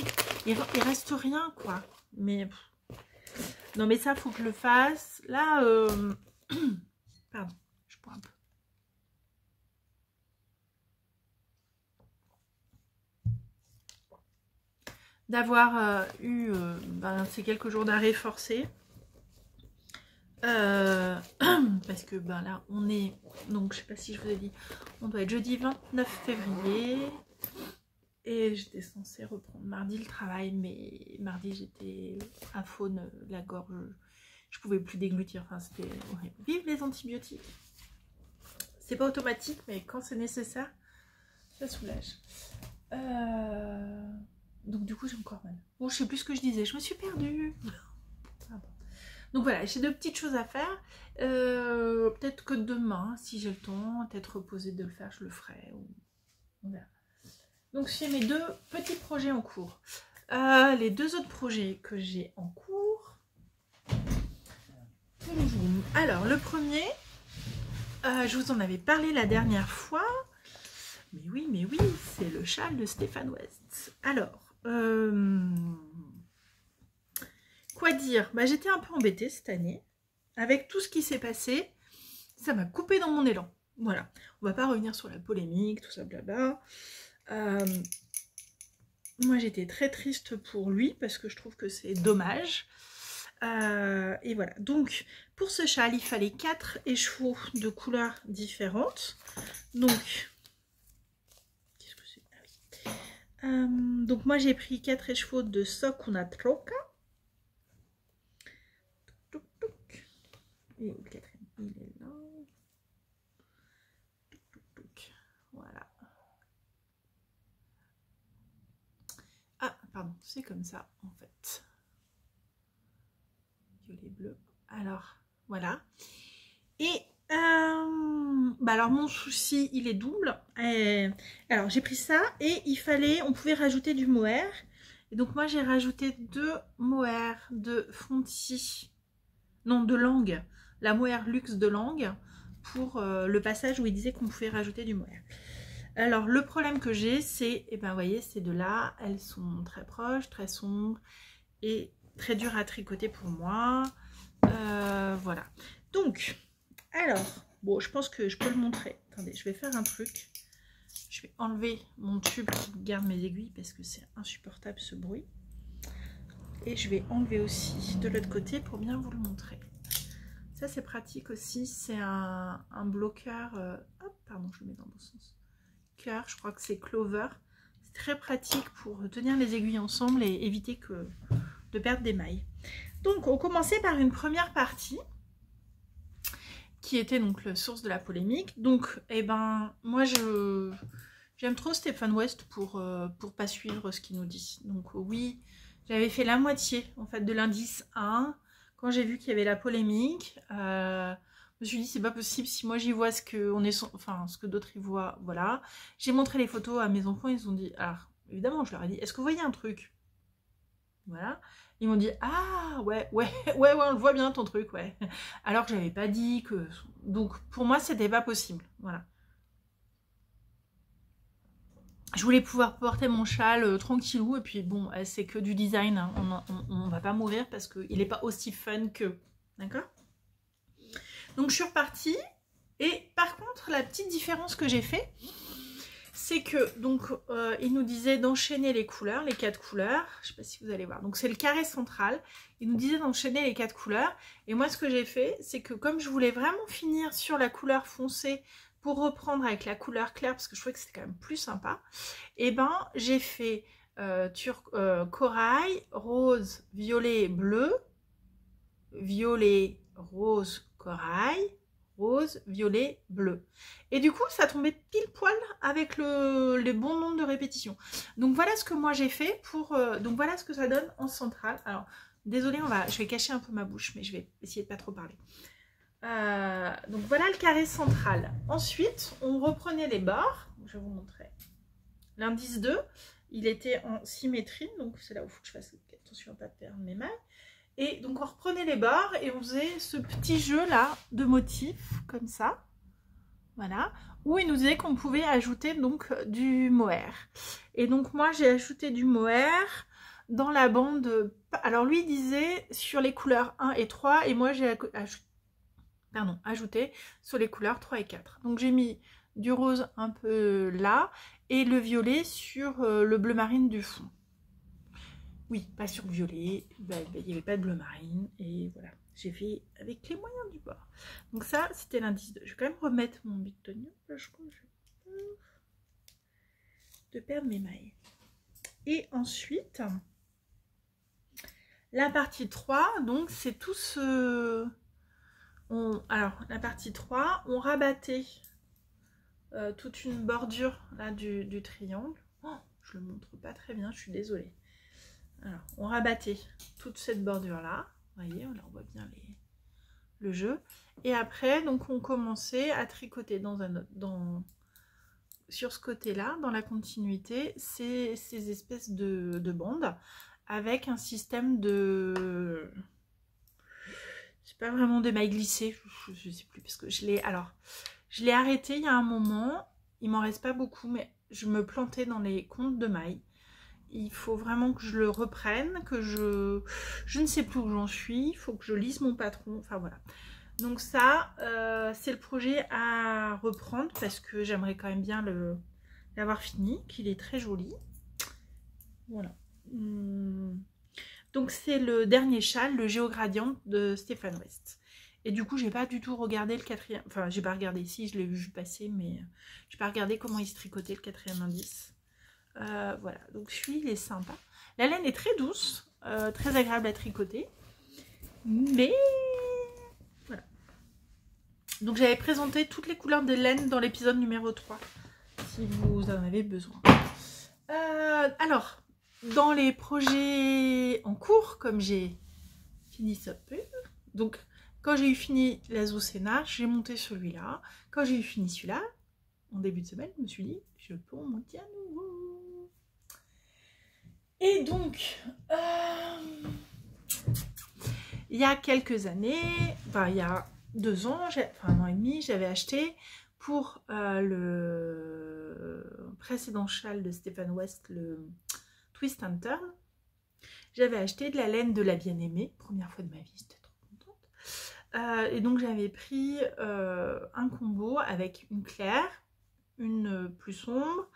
Il reste rien quoi. Mais non mais ça faut que je le fasse. Là, pardon, je prends un peu. D'avoir eu ces quelques jours d'arrêt forcé. Parce que là on est, donc je sais pas si je vous ai dit, on doit être jeudi 29 février et j'étais censée reprendre mardi le travail, mais mardi j'étais à faune, la gorge, je pouvais plus déglutir, enfin c'était horrible. Vive les antibiotiques, c'est pas automatique mais quand c'est nécessaire ça soulage. Donc du coup j'ai encore mal. Bon, je sais plus ce que je disais, je me suis perdue. Donc voilà, j'ai deux petites choses à faire. Peut-être que demain, si j'ai le temps, peut-être reposer de le faire, je le ferai. On verra. Donc j'ai mes deux petits projets en cours. Les deux autres projets que j'ai en cours. Alors le premier, je vous en avais parlé la dernière fois. Mais oui, c'est le châle de Stéphane West. Alors, quoi dire, j'étais un peu embêtée cette année. Avec tout ce qui s'est passé, ça m'a coupé dans mon élan. Voilà, on va pas revenir sur la polémique, tout ça, blabla. Moi, j'étais très triste pour lui parce que je trouve que c'est dommage. Et voilà, donc pour ce châle, il fallait 4 écheveaux de couleurs différentes. Donc, qu'est-ce que c'est? Ah oui. Donc moi, j'ai pris 4 écheveaux de Socuna Troca. Et le quatrième, il est là. Voilà. Ah, pardon, c'est comme ça en fait. Violet bleu. Alors, voilà. Et alors mon souci, il est double. Alors j'ai pris ça et il fallait, on pouvait rajouter du mohair. Et donc moi j'ai rajouté 2 mohair de Fonty, non de Langue. La mohair luxe de Langue pour le passage où il disait qu'on pouvait rajouter du mohair. Alors le problème que j'ai c'est, vous voyez, ces deux là, elles sont très proches, très sombres et très dures à tricoter pour moi. Voilà. Donc, alors, bon, je pense que je peux le montrer. Attendez, je vais faire un truc. Je vais enlever mon tube qui garde mes aiguilles parce que c'est insupportable ce bruit. Et je vais enlever aussi de l'autre côté pour bien vous le montrer. Ça c'est pratique aussi, c'est un bloqueur, hop, pardon, je le mets dans le bon sens, cœur, je crois que c'est Clover. C'est très pratique pour tenir les aiguilles ensemble et éviter de perdre des mailles. Donc on commençait par une première partie qui était donc la source de la polémique. Donc moi j'aime trop Stéphane West pour pas suivre ce qu'il nous dit. Donc oui, j'avais fait la moitié en fait de l'indice 1. Quand j'ai vu qu'il y avait la polémique, je me suis dit c'est pas possible si moi j'y vois ce que d'autres y voient, voilà. J'ai montré les photos à mes enfants, ils ont dit, alors évidemment je leur ai dit, est-ce que vous voyez un truc? Voilà. Ils m'ont dit, ah ouais, on le voit bien ton truc, ouais. Alors que j'avais pas dit que... Donc pour moi c'était pas possible, voilà. Je voulais pouvoir porter mon châle tranquillou et puis bon, c'est que du design, hein. On va pas mourir parce qu'il n'est pas aussi fun que... D'accord? Donc je suis repartie et par contre la petite différence que j'ai fait, c'est que donc il nous disait d'enchaîner les couleurs, les 4 couleurs, je sais pas si vous allez voir, donc c'est le carré central, il nous disait d'enchaîner les 4 couleurs et moi ce que j'ai fait, c'est que comme je voulais vraiment finir sur la couleur foncée pour reprendre avec la couleur claire parce que je trouvais que c'était quand même plus sympa, et j'ai fait corail, rose, violet, bleu, violet, rose, corail, rose, violet, bleu. Et du coup, ça tombait pile poil avec les bons nombres de répétitions. Donc voilà ce que moi j'ai fait pour... donc voilà ce que ça donne en centrale. Alors, désolée, je vais cacher un peu ma bouche, mais je vais essayer de pas trop parler. Donc voilà le carré central. Ensuite, on reprenait les bords. Je vais vous montrer. l'indice 2, il était en symétrie, donc c'est là où il faut que je fasse attention à ne pas perdre mes mailles. Et donc on reprenait les bords et on faisait ce petit jeu là de motifs comme ça, voilà, où il nous disait qu'on pouvait ajouter donc du mohair. Et donc moi j'ai ajouté du mohair dans la bande, alors lui il disait sur les couleurs 1 et 3 et moi j'ai ajouté sur les couleurs 3 et 4. Donc j'ai mis du rose un peu là et le violet sur le bleu marine du fond. Oui, pas sur le violet, il n'y avait pas de bleu marine et voilà, j'ai fait avec les moyens du bord. Donc ça, c'était l'indice 2. Je vais quand même remettre mon Big Tonic, là je crois que j'ai peur de perdre mes mailles. Et ensuite, la partie 3, donc c'est tout ce... Alors, la partie 3, on rabattait toute une bordure là du triangle. Oh, je le montre pas très bien, je suis désolée. Alors, on rabattait toute cette bordure là, vous voyez, on voit bien le jeu. Et après, donc on commençait à tricoter sur ce côté-là, dans la continuité, ces espèces de bandes avec un système de... C'est pas vraiment des mailles glissées, je sais plus, parce que je l'ai arrêté il y a un moment, il m'en reste pas beaucoup, mais je me plantais dans les comptes de mailles. Il faut vraiment que je le reprenne, que je ne sais plus où j'en suis, il faut que je lise mon patron, enfin voilà. Donc ça, c'est le projet à reprendre parce que j'aimerais quand même bien l'avoir fini, qu'il est très joli. Voilà. Donc c'est le dernier châle, le Géogradient de Stéphane West. Et du coup, j'ai pas du tout regardé le quatrième, enfin j'ai pas regardé, si je l'ai vu passer, mais j'ai pas regardé comment il se tricotait le quatrième indice. Voilà, donc celui il est sympa. La laine est très douce, très agréable à tricoter. Mais voilà. Donc j'avais présenté toutes les couleurs de laine dans l'épisode numéro 3, si vous en avez besoin. Alors, dans les projets en cours, comme j'ai fini ce peu, donc quand j'ai eu fini l'Azucena, j'ai monté celui-là. Quand j'ai eu fini celui-là, en début de semaine, je me suis dit, je peux en monter à nouveau. Et donc, il y a quelques années, enfin il y a 2 ans, enfin 1 an et demi, j'avais acheté pour le précédent châle de Stéphane West, le Twist and Turn. J'avais acheté de la laine de la bien-aimée, première fois de ma vie, j'étais trop contente. Et donc j'avais pris un combo avec une claire, une plus sombre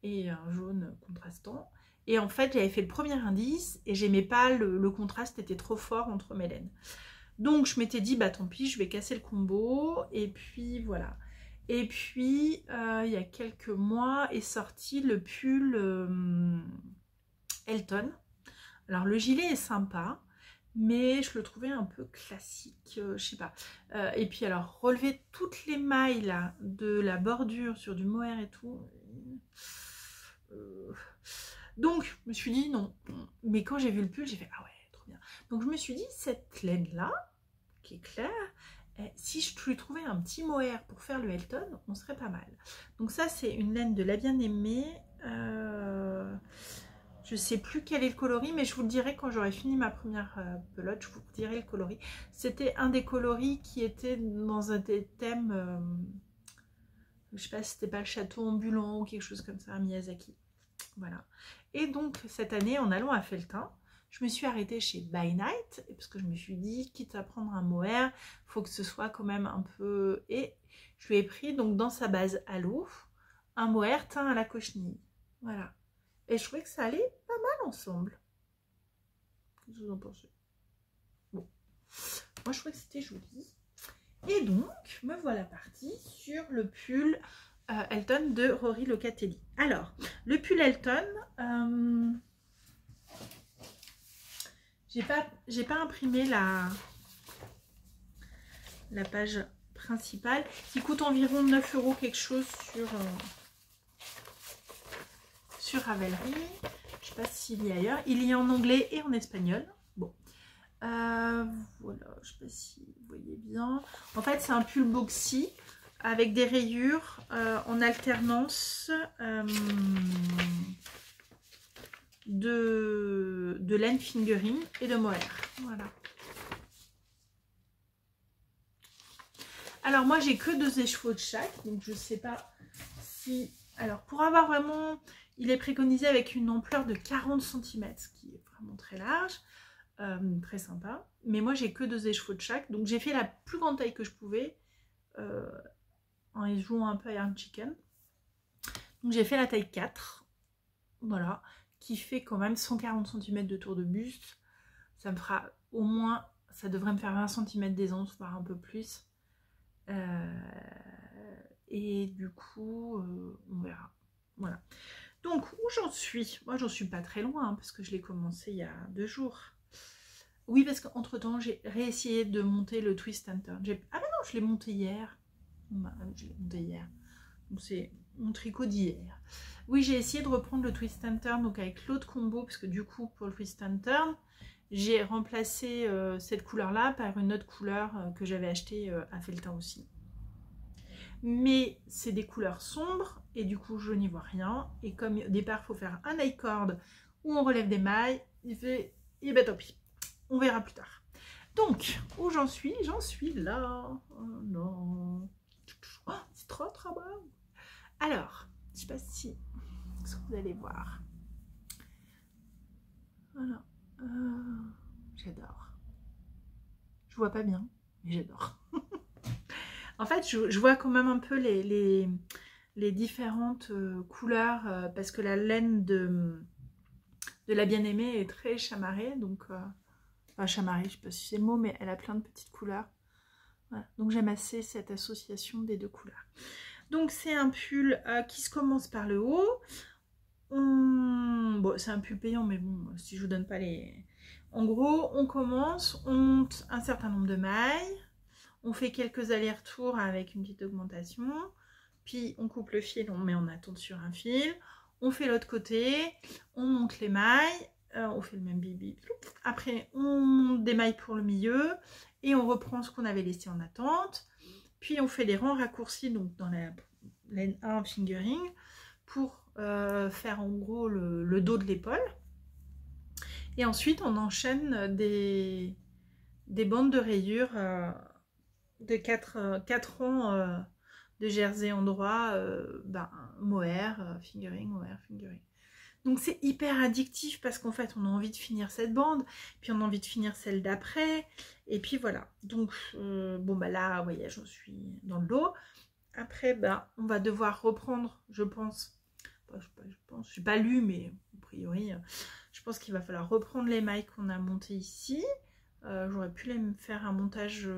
et un jaune contrastant. Et en fait, j'avais fait le premier indice et j'aimais pas, le contraste était trop fort entre mes laines. Donc, je m'étais dit, bah tant pis, je vais casser le combo. Et puis, voilà. Et puis, il y a quelques mois est sorti le pull Elton. Alors, le gilet est sympa, mais je le trouvais un peu classique, je sais pas. Et puis, alors, relever toutes les mailles là, de la bordure sur du mohair et tout... Donc, je me suis dit non. Mais quand j'ai vu le pull, j'ai fait ah ouais, trop bien. Donc, je me suis dit, cette laine-là, qui est claire, si je lui trouvais un petit mohair pour faire le Elton, on serait pas mal. Donc, ça, c'est une laine de la bien-aimée. Je sais plus quel est le coloris, mais je vous le dirai quand j'aurai fini ma première pelote. Je vous dirai le coloris. C'était un des coloris qui était dans un des thèmes. Je sais pas si c'était pas le château ambulant ou quelque chose comme ça à Miyazaki. Voilà. Et donc cette année, en allant à Felletin, je me suis arrêtée chez By Night parce que je me suis dit, quitte à prendre un mohair, faut que ce soit quand même un peu... Et je lui ai pris donc dans sa base à l'eau un mohair teint à la cochenille. Voilà. Et je trouvais que ça allait pas mal ensemble. Qu'est-ce que vous en pensez? Bon. Moi, je trouvais que c'était joli. Et donc, me voilà partie sur le pull Elton de Rory Locatelli. Alors, le pull Elton, j'ai pas imprimé la page principale qui coûte environ 9 € quelque chose sur Ravelry. Je sais pas s'il y a ailleurs. Il y a en anglais et en espagnol. Bon. Voilà, je sais pas si vous voyez bien. En fait, c'est un pull boxy avec des rayures en alternance de laine fingering et de mohair. Voilà. Alors moi j'ai que 2 écheveaux de chaque, donc je sais pas si... Alors pour avoir vraiment... Il est préconisé avec une ampleur de 40 cm, ce qui est vraiment très large, très sympa. Mais moi j'ai que 2 écheveaux de chaque, donc j'ai fait la plus grande taille que je pouvais, en y jouant un peu à Yarn Chicken. Donc j'ai fait la taille 4, voilà, qui fait quand même 140 cm de tour de buste. Ça me fera au moins, ça devrait me faire 20 cm d'aisance, voire un peu plus. Et du coup, on verra. Voilà. Donc, où j'en suis? Moi, j'en suis pas très loin, hein, parce que je l'ai commencé il y a 2 jours. Oui, parce qu'entre temps, j'ai réessayé de monter le twist and turn. Ah ben non, je l'ai monté hier. Je l'ai monté hier. Donc, c'est mon tricot d'hier. Oui, j'ai essayé de reprendre le twist and turn, donc avec l'autre combo, parce que du coup, pour le twist and turn, j'ai remplacé cette couleur-là par une autre couleur que j'avais achetée à Feltin aussi. Mais c'est des couleurs sombres et du coup je n'y vois rien. Et comme au départ il faut faire un I-cord où on relève des mailles, il fait, et ben tant pis, on verra plus tard. Donc où j'en suis? J'en suis là. Oh non, oh, c'est trop bon. Alors, je sais pas si ce que vous allez voir. Voilà, j'adore. Je vois pas bien, mais j'adore. En fait, je vois quand même un peu les différentes couleurs parce que la laine de la bien-aimée est très chamarrée. Donc, enfin, chamarrée, je sais pas si c'est le mot, mais elle a plein de petites couleurs. Voilà. Donc, j'aime assez cette association des 2 couleurs. Donc, c'est un pull qui se commence par le haut. Bon, c'est un pull payant, mais bon, si je vous donne pas les... En gros, on commence, on monte un certain nombre de mailles. On fait quelques allers-retours avec une petite augmentation. Puis on coupe le fil, on met en attente sur un fil. On fait l'autre côté. On monte les mailles. On fait le même bibi. Après, on monte des mailles pour le milieu. Et on reprend ce qu'on avait laissé en attente. Puis on fait les rangs raccourcis, donc dans la laine 1 fingering, pour faire en gros le dos de l'épaule. Et ensuite, on enchaîne des bandes de rayures de 4 rangs de jersey endroit, mohair, fingering, mohair, fingering. Donc c'est hyper addictif parce qu'en fait on a envie de finir cette bande, puis on a envie de finir celle d'après, et puis voilà. Donc bon bah là, vous voyez, j'en suis dans le dos. Après, on va devoir reprendre, je pense, je suis pas lu, mais a priori, je pense qu'il va falloir reprendre les mailles qu'on a montées ici. J'aurais pu les faire un montage...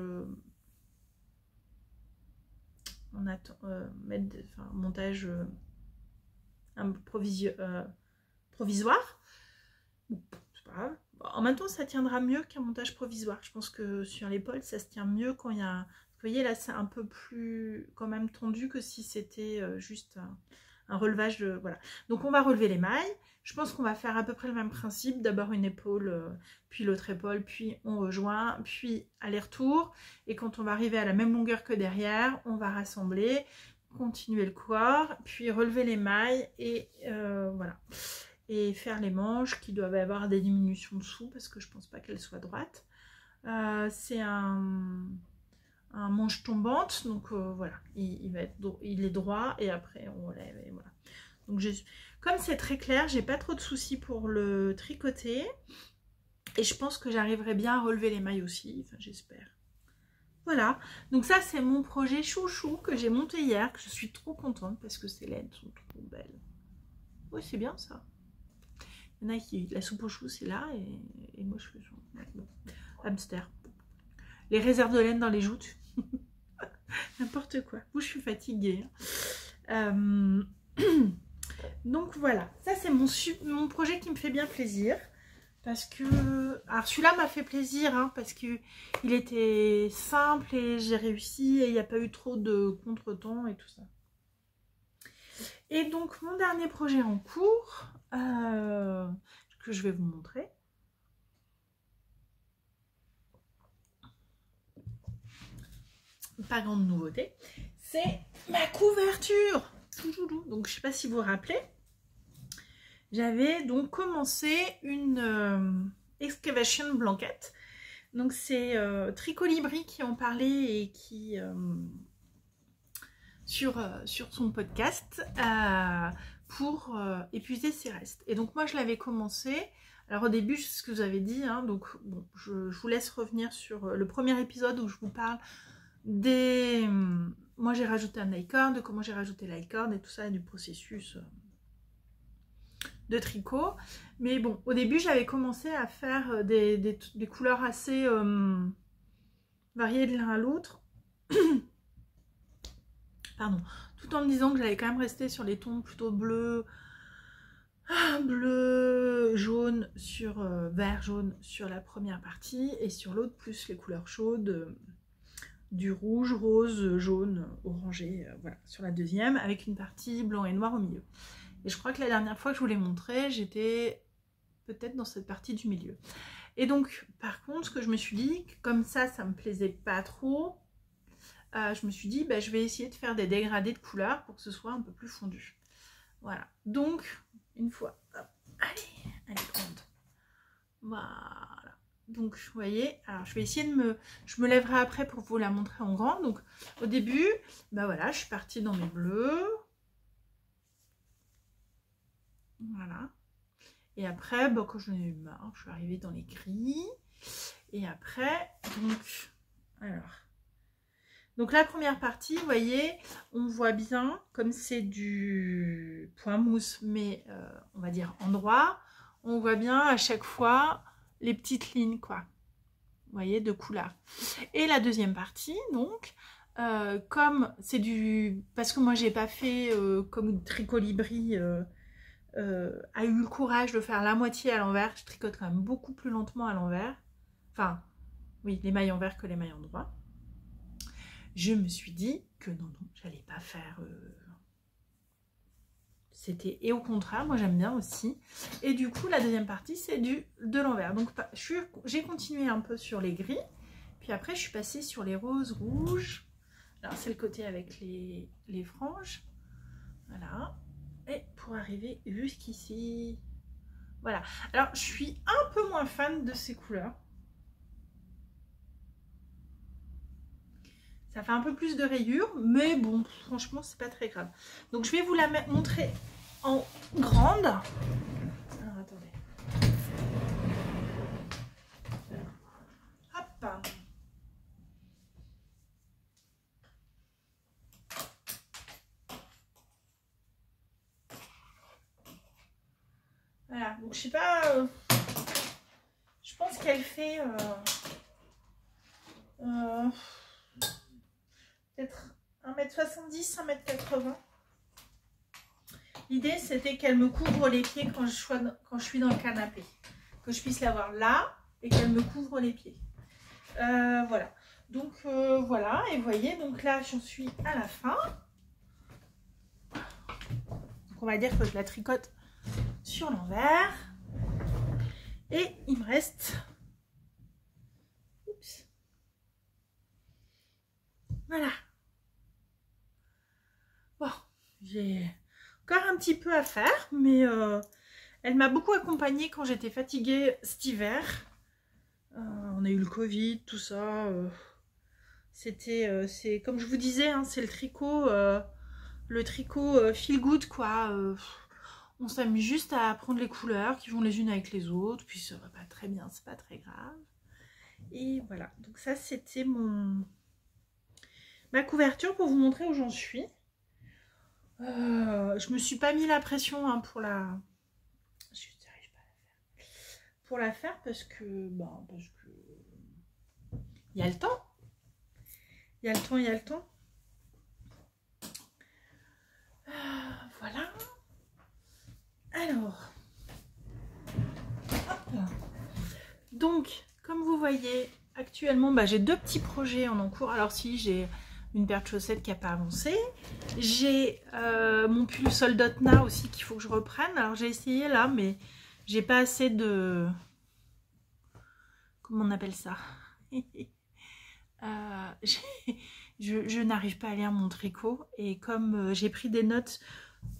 on attend montage provisoire. Bon, c'est pas grave. En même temps, ça tiendra mieux qu'un montage provisoire. Je pense que sur l'épaule, ça se tient mieux quand il y a... Vous voyez, là, c'est un peu plus quand même tendu que si c'était juste un relevage de... Voilà. Donc, on va relever les mailles. Je pense qu'on va faire à peu près le même principe. D'abord une épaule, puis l'autre épaule, puis on rejoint, puis aller-retour. Et quand on va arriver à la même longueur que derrière, on va rassembler, continuer le corps, puis relever les mailles et voilà. Et faire les manches qui doivent avoir des diminutions dessous parce que je pense pas qu'elles soient droites. C'est un manche tombante, donc voilà, il est droit et après on relève et voilà. Donc comme c'est très clair, j'ai pas trop de soucis pour le tricoter et je pense que j'arriverai bien à relever les mailles aussi, enfin j'espère. Voilà, donc ça c'est mon projet chouchou que j'ai monté hier, que je suis trop contente parce que ces laines sont trop belles. Oui, c'est bien ça. Il y en a qui, la soupe aux choux c'est là et moi je fais genre, ouais, bon. Hamster. Les réserves de laine dans les joutes. N'importe quoi. Moi je suis fatiguée. Donc voilà, ça c'est mon projet qui me fait bien plaisir. Parce que... Alors celui-là m'a fait plaisir, hein, parce qu'il était simple et j'ai réussi et il n'y a pas eu trop de contretemps et tout ça. Et donc mon dernier projet en cours, que je vais vous montrer. Pas grande nouveauté. c'est ma couverture. Donc je sais pas si vous vous rappelez, j'avais donc commencé une excavation blanket. Donc c'est Tricolibri qui en parlait et qui sur son podcast pour épuiser ses restes. Et donc moi je l'avais commencé. Alors au début, c'est ce que vous avez dit, hein, donc bon, je vous laisse revenir sur le premier épisode où je vous parle des... Moi j'ai rajouté un licord, de comment j'ai rajouté licord et tout ça, et du processus de tricot. Mais bon, au début j'avais commencé à faire des couleurs assez variées de l'un à l'autre. Pardon, tout en me disant que j'allais quand même rester sur les tons plutôt bleus, bleu, jaune sur vert, jaune sur la première partie et sur l'autre plus les couleurs chaudes du rouge, rose, jaune, orangé, voilà, sur la deuxième avec une partie blanc et noir au milieu. Et je crois que la dernière fois que je vous l'ai montré, j'étais peut-être dans cette partie du milieu. Et donc par contre, ce que je me suis dit, comme ça me plaisait pas trop, je me suis dit je vais essayer de faire des dégradés de couleurs pour que ce soit un peu plus fondu. Voilà, donc une fois, hop, allez, elle est grande. Voilà, donc vous voyez, alors je vais essayer je me lèverai après pour vous la montrer en grand. Donc au début, voilà, je suis partie dans mes bleus. Voilà. Et après, quand j'en ai eu marre, je suis arrivée dans les gris. Et après, donc la première partie, vous voyez, on voit bien, comme c'est du point mousse, mais on va dire en droit, on voit bien à chaque fois les petites lignes, quoi. Vous voyez, de couleur. Et la deuxième partie, donc, comme c'est parce que moi j'ai pas fait comme Tricolibri a eu le courage de faire la moitié à l'envers, je tricote quand même beaucoup plus lentement à l'envers. Enfin, oui, les mailles envers que les mailles en droit. Je me suis dit que non, j'allais pas faire... C'était... Et au contraire, moi j'aime bien aussi. Et du coup, la deuxième partie, c'est de l'envers. Donc, j'ai continué un peu sur les gris. Puis après, je suis passée sur les roses, rouges. Alors, c'est le côté avec les franges. Voilà. Et pour arriver jusqu'ici. Voilà. Alors, je suis un peu moins fan de ces couleurs. Ça fait un peu plus de rayures, mais bon, franchement, c'est pas très grave. Donc, je vais vous la montrer en grande. Alors, attendez. Hop. Voilà, donc je sais pas... je pense qu'elle fait... peut-être 1m70, 1m80. L'idée, c'était qu'elle me couvre les pieds quand je suis dans le canapé. Que je puisse l'avoir là et qu'elle me couvre les pieds. Voilà. Donc, voilà. Et vous voyez, donc là, j'en suis à la fin. Donc, on va dire que je la tricote sur l'envers. Et il me reste... Oups. Voilà. Bon, j'ai encore un petit peu à faire, mais elle m'a beaucoup accompagnée quand j'étais fatiguée cet hiver. On a eu le Covid, tout ça. C'est comme je vous disais, hein, c'est le tricot feel good, quoi. On s'amuse juste à prendre les couleurs qui vont les unes avec les autres, puis ça va pas très bien, c'est pas très grave. Et voilà, donc ça c'était ma couverture pour vous montrer où j'en suis. Je me suis pas mis la pression, hein, pour la... Je n'arrive pas à la faire. Pour la faire parce que... il y a le temps. Il y a le temps. Voilà. Alors. Hop. Donc, comme vous voyez, actuellement, j'ai deux petits projets en cours. Alors si, j'ai une paire de chaussettes qui n'a pas avancé. J'ai mon pull Soldotna aussi qu'il faut que je reprenne. Alors j'ai essayé là, mais j'ai pas assez de... Comment on appelle ça? je n'arrive pas à lire mon tricot. Et comme j'ai pris des notes,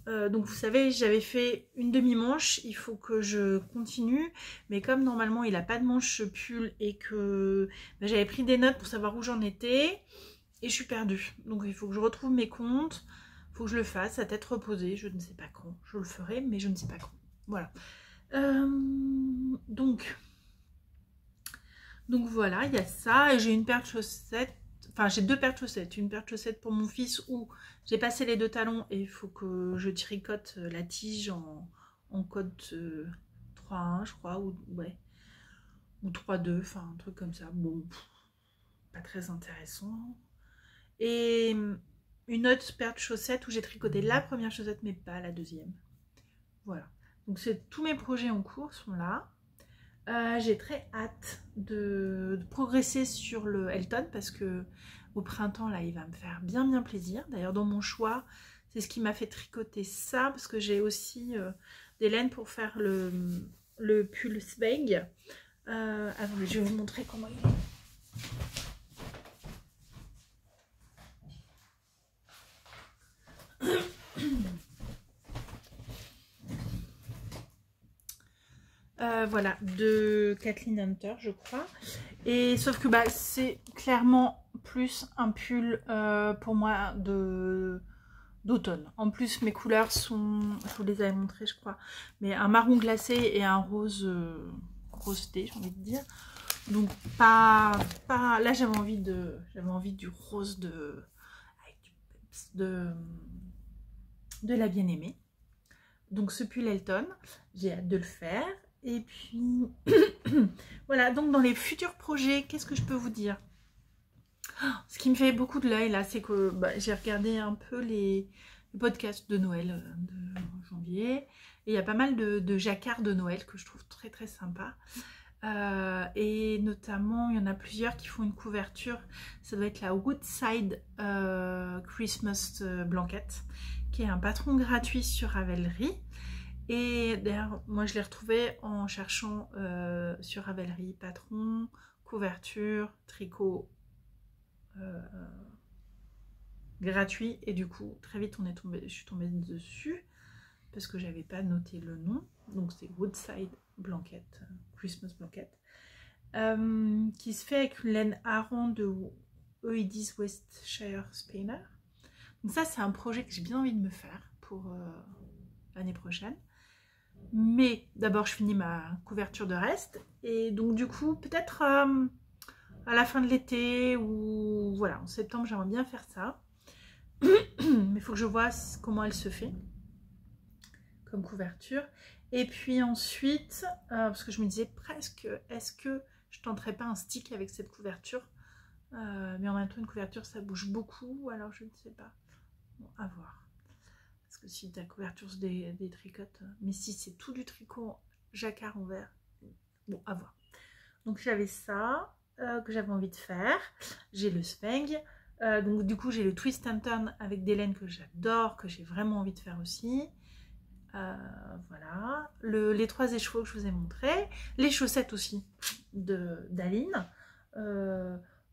donc vous savez, j'avais fait une demi-manche, il faut que je continue. Mais comme normalement il n'a pas de manche ce pull et que j'avais pris des notes pour savoir où j'en étais, et je suis perdue. Donc il faut que je retrouve mes comptes, il faut que je le fasse à tête reposée, je ne sais pas quand. Je le ferai, mais je ne sais pas quand. Voilà. Donc voilà, il y a ça. Et j'ai une paire de chaussettes. Enfin, j'ai deux paires de chaussettes. Une paire de chaussettes pour mon fils où j'ai passé les deux talons et il faut que je tricote la tige en code 3-1, je crois, ou 3-2, enfin un truc comme ça. Bon, pas très intéressant. Et une autre paire de chaussettes où j'ai tricoté la première chaussette mais pas la deuxième. Voilà. Donc tous mes projets en cours sont là. J'ai très hâte de progresser sur le Elton parce que au printemps là il va me faire bien plaisir. D'ailleurs dans mon choix c'est ce qui m'a fait tricoter ça parce que j'ai aussi des laines pour faire le pull Sveg. Attendez, je vais vous montrer comment il est. Voilà, de Kathleen Hunter, je crois. Et sauf que c'est clairement plus un pull pour moi d'automne. En plus, mes couleurs sont, je vous les avais montrées, je crois, mais un marron glacé et un rose rose thé, j'ai envie de dire. Donc pas là, j'avais envie du rose de la bien-aimée. Donc ce pull Elton, j'ai hâte de le faire. Et puis voilà, donc dans les futurs projets, qu'est-ce que je peux vous dire? Ce qui me fait beaucoup de l'œil là, c'est que j'ai regardé un peu les podcasts de Noël de janvier. Et il y a pas mal de jacquards de Noël que je trouve très sympa. Et notamment, il y en a plusieurs qui font une couverture. Ça doit être la Woodside Christmas Blanket, qui est un patron gratuit sur Ravelry. Et d'ailleurs, moi je l'ai retrouvé en cherchant sur Ravelry, patron, couverture, tricot gratuit. Et du coup, très vite je suis tombée dessus parce que j'avais pas noté le nom. Donc c'est Woodside Blanket, Christmas Blanket, qui se fait avec une laine Aran de Oedis Westshire Spinner. Donc ça, c'est un projet que j'ai bien envie de me faire pour l'année prochaine. Mais d'abord je finis ma couverture de reste et donc du coup peut-être à la fin de l'été ou voilà en septembre j'aimerais bien faire ça. Mais il faut que je vois comment elle se fait comme couverture. Et puis ensuite parce que je me disais presque est-ce que je tenterais pas un stick avec cette couverture, mais en même temps une couverture ça bouge beaucoup, alors je ne sais pas, bon, à voir. Parce que si ta couverture c'est des tricotes, mais si c'est tout du tricot jacquard en vert, bon, à voir. Donc j'avais ça que j'avais envie de faire. J'ai le Sveg. Donc du coup j'ai le Twist and Turn avec des laines que j'adore, que j'ai vraiment envie de faire aussi. Voilà. Les 3 écheveaux que je vous ai montrés. Les chaussettes aussi d'Aline.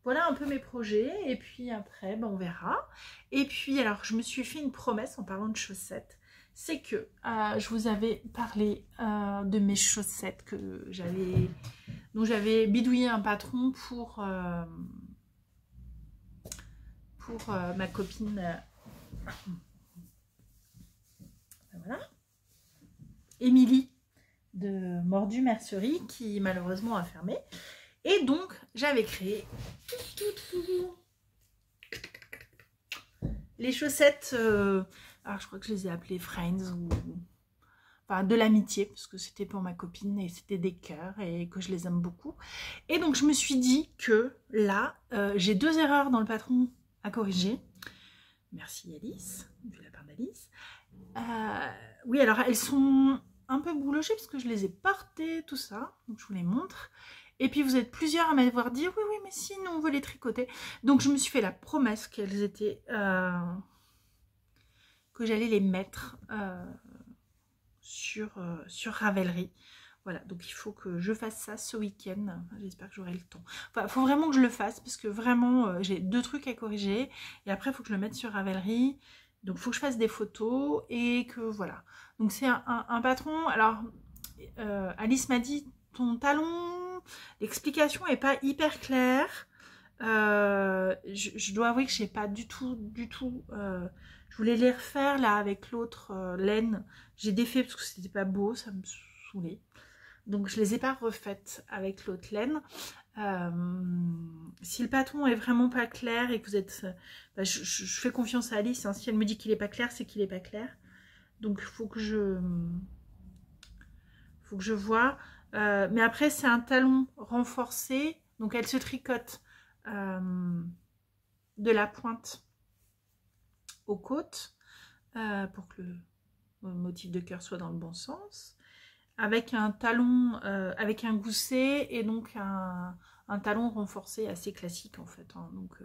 Voilà un peu mes projets et puis après on verra. Et puis alors je me suis fait une promesse en parlant de chaussettes, c'est que je vous avais parlé de mes chaussettes dont j'avais bidouillé un patron pour ma copine voilà, Émilie de Mordu Mercerie qui malheureusement a fermé. Et donc, j'avais créé les chaussettes, alors je crois que je les ai appelées Friends ou enfin, de l'amitié, parce que c'était pour ma copine et c'était des cœurs et que je les aime beaucoup. Et donc, je me suis dit que là, j'ai 2 erreurs dans le patron à corriger. Merci Alice, de la part d'Alice. Oui, alors elles sont un peu boulogées parce que je les ai portées, tout ça, donc je vous les montre. Et puis vous êtes plusieurs à m'avoir dit oui mais si nous on veut les tricoter. Donc je me suis fait la promesse qu'elles étaient que j'allais les mettre sur Ravelry. Voilà, donc il faut que je fasse ça ce week-end. J'espère que j'aurai le temps. Enfin, il faut vraiment que je le fasse parce que vraiment, j'ai 2 trucs à corriger. Et après, il faut que je le mette sur Ravelry. Donc, il faut que je fasse des photos et que voilà. Donc, c'est un patron. Alors, Alice m'a dit, ton talon, l'explication n'est pas hyper claire. Je dois avouer que je n'ai pas du tout. Je voulais les refaire là avec l'autre laine. J'ai défait parce que c'était pas beau, ça me saoulait. Donc je les ai pas refaites avec l'autre laine. Si le patron est vraiment pas clair et que vous êtes... Bah, je fais confiance à Alice. Hein. Si elle me dit qu'il est pas clair, c'est qu'il est pas clair. Donc il faut que je vois. Mais après, c'est un talon renforcé. Donc elle se tricote de la pointe aux côtes pour que le motif de cœur soit dans le bon sens. Avec un talon, avec un gousset et donc un talon renforcé assez classique en fait. Hein. Donc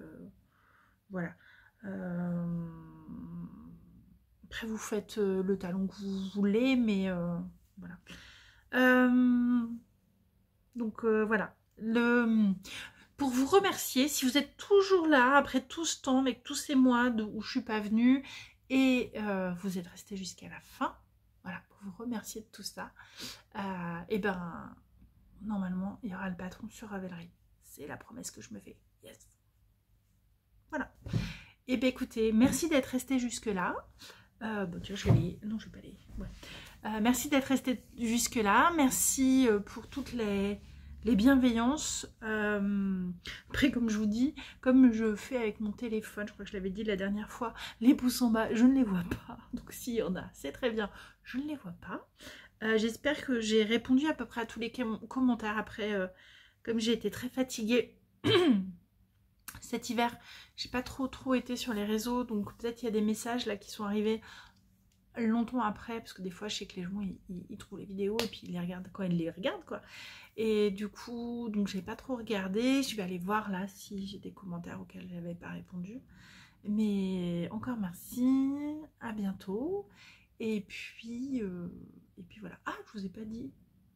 voilà. Après vous faites le talon que vous voulez, mais voilà. Donc voilà. Pour vous remercier, si vous êtes toujours là après tout ce temps, avec tous ces mois où je suis pas venue et vous êtes resté jusqu'à la fin. Voilà, pour vous remercier de tout ça. Et ben, normalement, il y aura le patron sur Ravelry. C'est la promesse que je me fais. Yes. Voilà. Et ben écoutez, merci d'être resté jusque-là. Bon, tu vois, je vais aller... Non, je vais pas aller... Ouais. Merci d'être resté jusque-là. Merci pour toutes les bienveillances. Après, comme je vous dis, comme je fais avec mon téléphone, je crois que je l'avais dit la dernière fois, les pouces en bas, je ne les vois pas. Donc s'il y en a, c'est très bien, je ne les vois pas. J'espère que j'ai répondu à peu près à tous les commentaires. Après, comme j'ai été très fatiguée cet hiver, j'ai pas trop été sur les réseaux, donc peut-être il y a des messages là qui sont arrivés longtemps après, parce que des fois je sais que les gens ils trouvent les vidéos et puis ils les regardent quand ils les regardent quoi. Et du coup, donc j'ai pas trop regardé. Je vais aller voir là si j'ai des commentaires auxquels j'avais pas répondu. Mais encore merci, à bientôt. Et puis voilà. Ah, je vous ai pas dit,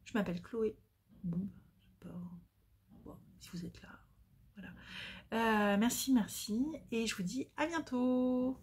je m'appelle Chloé. Bon, c'est pas... Bon, si vous êtes là, voilà. Merci, et je vous dis à bientôt.